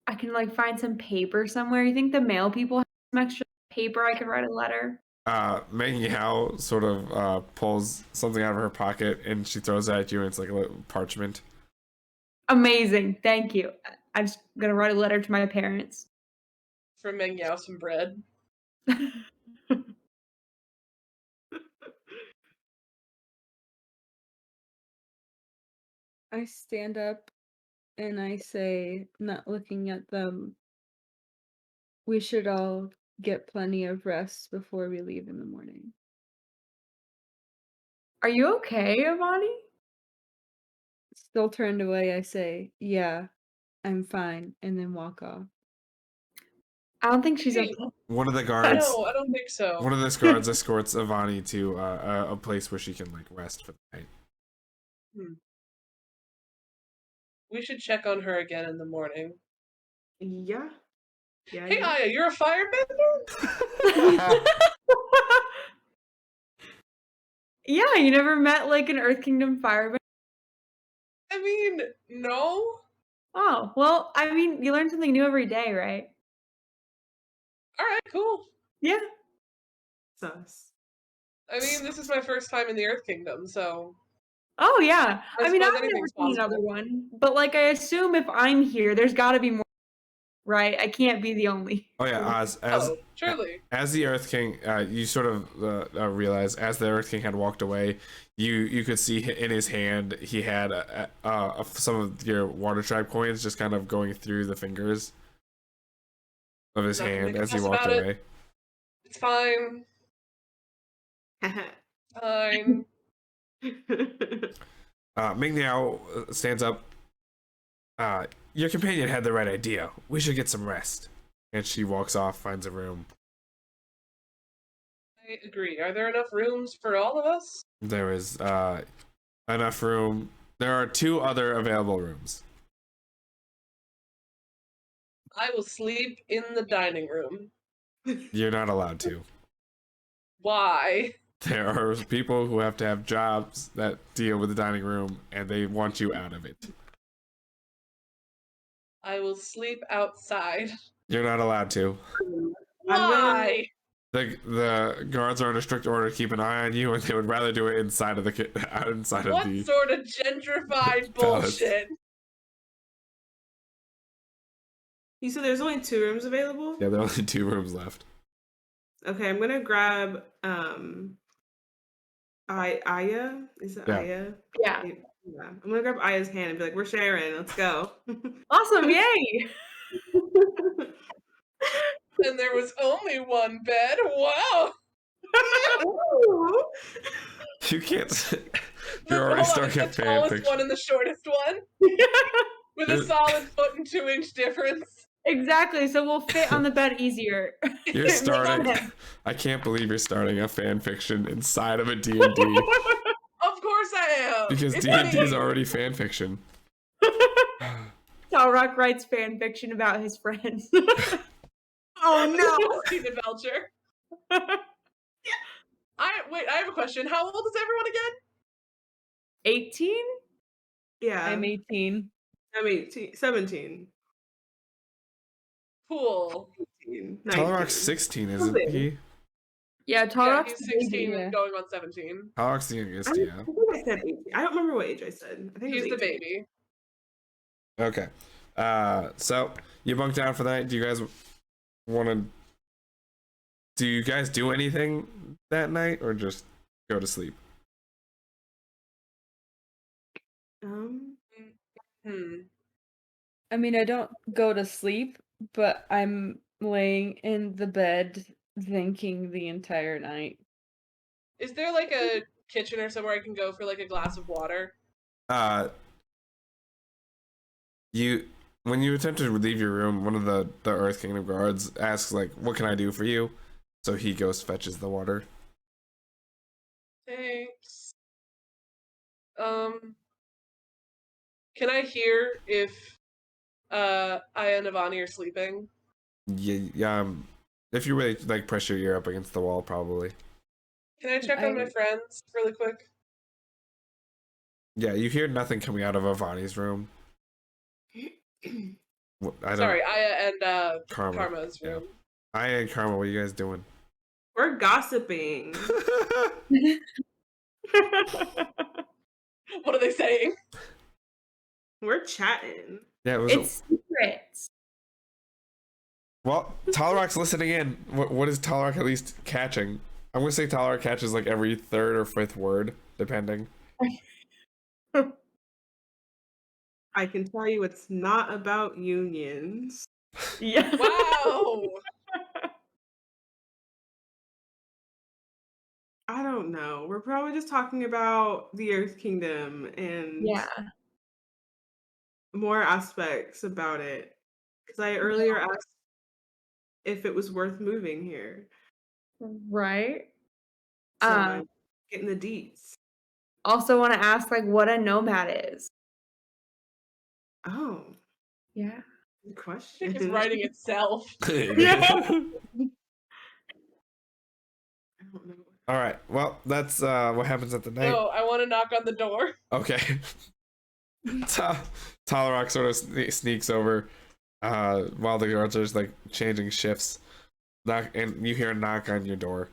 I can like find some paper somewhere? You think the mail people have some extra paper I could write a letter? Maggie Howe sort of pulls something out of her pocket and she throws it at you, and it's like a little parchment. Amazing. Thank you. I'm just gonna write a letter to my parents. From Meng Yao some bread. I stand up and I say, not looking at them, we should all get plenty of rest before we leave in the morning. Are you okay, Avani? Still turned away, I say, yeah, I'm fine, and then walk off. I don't think she's Hey, okay. One of the guards, No, I don't think so. one of those guards escorts Avani to a place where she can like rest for the night. We should check on her again in the morning. Yeah. Yeah. Hey, yeah. Aya, you're a firebender? Yeah, you never met like an Earth Kingdom firebender? I mean, no. Oh, well, I mean, you learn something new every day, right? All right, cool. Yeah. Sus. I mean, this is my first time in the Earth Kingdom, so Oh, yeah. I I mean, I've suppose never anything's seen another possible. one, but like, I assume if I'm here, there's got to be more, right? I can't be the only. Oh yeah, Oh, surely. as the Earth King, you sort of realize as the Earth King had walked away, you could see in his hand he had some of your Water Tribe coins just kind of going through the fingers of his Not gonna hand make a as he fuss walked about it. away. It's fine. Fine. Ming Liao stands up. Your companion had the right idea. We should get some rest. And she walks off, finds a room. I agree. Are there enough rooms for all of us? There is enough room. There are 2 other available rooms. I will sleep in the dining room. You're not allowed to. Why? There are people who have to have jobs that deal with the dining room, and they want you out of it. I will sleep outside. You're not allowed to. Why? The guards are under strict order to keep an eye on you, and they would rather do it inside of the inside What of the. sort of gentrified bullshit? You said there's only 2 rooms available? Yeah, there are only 2 rooms left. Okay, I'm gonna grab Aya. Is it Yeah. Aya? Yeah. Yeah. I'm gonna grab Aya's hand and be like, we're sharing, let's go. Awesome. Yay. And there was only one bed. Wow. You can't. Hold You're already on, starting a the tallest fanfiction. one and the shortest one, with a solid 1.2-inch difference. Exactly. So we'll fit on the bed easier. You're starting. I can't believe you're starting a fan fiction inside of a D&D Of course I am. because It's D&D is me. already fan fiction. Talrock writes fan fiction about his friends. Oh no! Peanut Belcher. Wait, I have a question. How old is everyone again? 18? Yeah. I'm 18. I'm 18, 17. Cool. 18, Talrock's 19. 16, isn't he? Yeah, Yeah, Talrock's he's 16 yeah. and going on 17. Talrock's the youngest, I yeah. think I said 18. I don't remember what age I said. I think He's it the was 18. baby. Okay. So you bunk down for the night. Do you guys want to do you guys do anything that night or just go to sleep? Hmm. I mean, I don't go to sleep, but I'm laying in the bed thinking the entire night. Is there like a kitchen or somewhere I can go for like a glass of water? You when you attempt to leave your room, one of the Earth Kingdom guards asks like, "What can I do for you?" So he goes fetches the water. Thanks. Can I hear if Aya and Ivani are sleeping? Yeah. If you really like, press your ear up against the wall, probably. Can I check on my friends really quick? Yeah, you hear nothing coming out of Avani's room. Sorry, Aya and Karma. Karma's room. Aya and Karma, what are you guys doing? We're gossiping. What are they saying? We're chatting. Yeah, It's secrets. Well, Talrock's listening in. What is Talrock at least catching? I'm gonna say Talrock catches like every third or fifth word, depending. I can tell you it's not about unions. Yeah. Wow. I don't know. We're probably just talking about the Earth Kingdom and Yeah. more aspects about it. Because I earlier asked if it was worth moving here. Right. So I'm getting the deets. Also want to ask like what a nomad is. Oh, Yeah. good I question. think it's writing itself. I don't know. All right. Well, that's what happens at the night. No, I want to knock on the door. Okay. Talrock sort of sneaks over while the guards are just, like changing shifts. And you hear a knock on your door.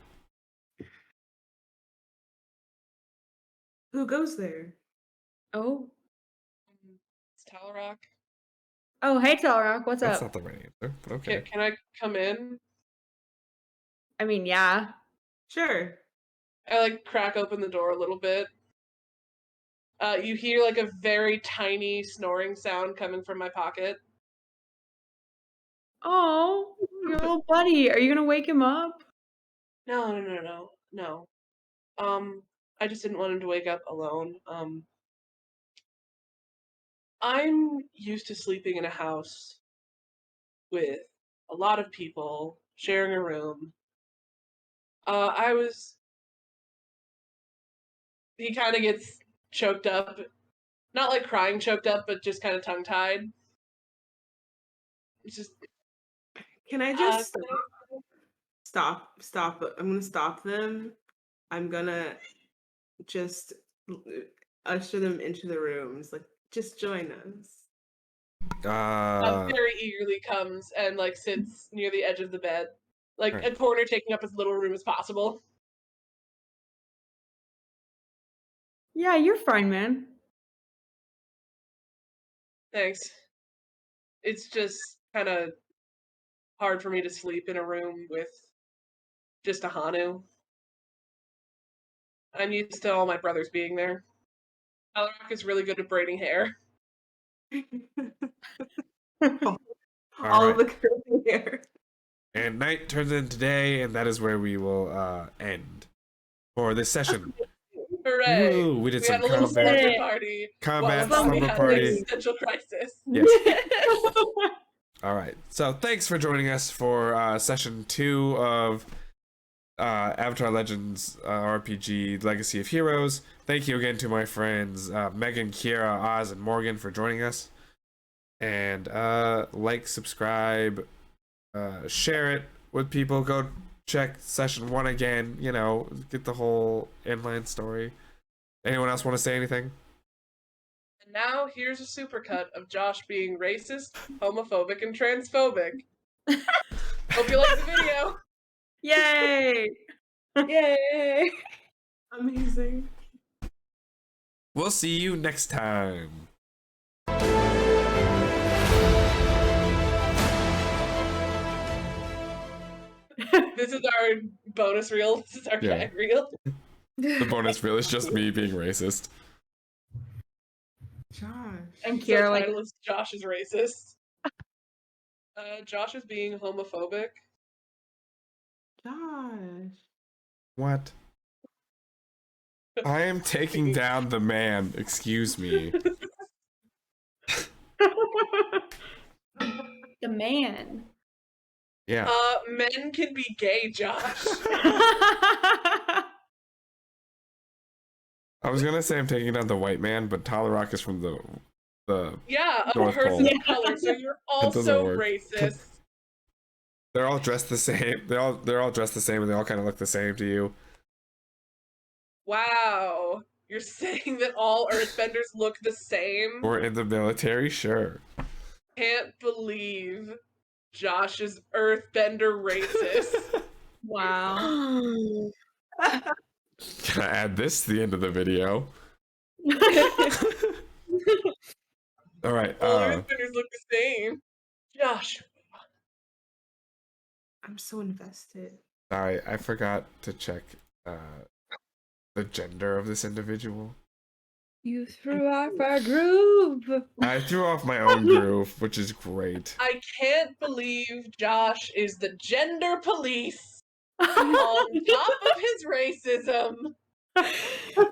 Who goes there? Oh. It's Talrock. Oh, hey Telrock, what's That's up? not the right answer, but okay. Can I come in? I mean, yeah. Sure. I like crack open the door a little bit. You hear like a very tiny snoring sound coming from my pocket. Oh, your little buddy. Are you gonna wake him up? No. I just didn't want him to wake up alone. I'm used to sleeping in a house with a lot of people sharing a room. He kind of gets choked up. Not like crying choked up, but just kind of tongue tied. It's just. Can I just stop? I'm gonna stop them. I'm gonna just usher them into the rooms. Like, just join us. Very eagerly comes and like sits near the edge of the bed, like Right. a corner taking up as little room as possible. Yeah, you're fine, man. Thanks. It's just kind of hard for me to sleep in a room with just a Hanu. I'm used to all my brothers being there. Alrock is really good at braiding hair. All of the curly hair. And night turns into day, and that is where we will end for this session. Hooray! Woo, we did had some a little combat. slumber party. Combat, while Ivani slumber had party. An existential crisis. Yes. All right. So thanks for joining us for session 2 of Avatar Legends RPG Legacy of Heroes. Thank you again to my friends Megan, Kiera, Oz, and Morgan for joining us. And like, subscribe, share it with people. Go check session 1 again. You know, get the whole inline story. Anyone else want to say anything? And now here's a supercut of Josh being racist, homophobic, and transphobic. Hope you like the video. Yay! Yay! Amazing. We'll see you next time. This is our bonus reel. This is our Yeah. gag reel. The bonus reel is just me being racist. Josh. And So Kiera, like, title is Josh is racist. Josh is being homophobic. Josh. What? I am taking down the man. Excuse me. the man. Yeah. Men can be gay, Josh. I was gonna say I'm taking down the white man, but Talarak is from the Yeah, a North person Pole. of color, so you're That doesn't also work. racist. They're all dressed the same. They're all dressed the same, and they all kind of look the same to you. Wow. You're saying that all earthbenders look the same? We're in the military, sure. Can't believe Josh is earthbender racist. Wow. Can I add this to the end of the video? All right. All earthbenders look the same. Josh. I'm so invested. Sorry, I forgot to check the gender of this individual. You threw off our groove. I threw off my own groove, which is great. I can't believe Josh is the gender police on top of his racism.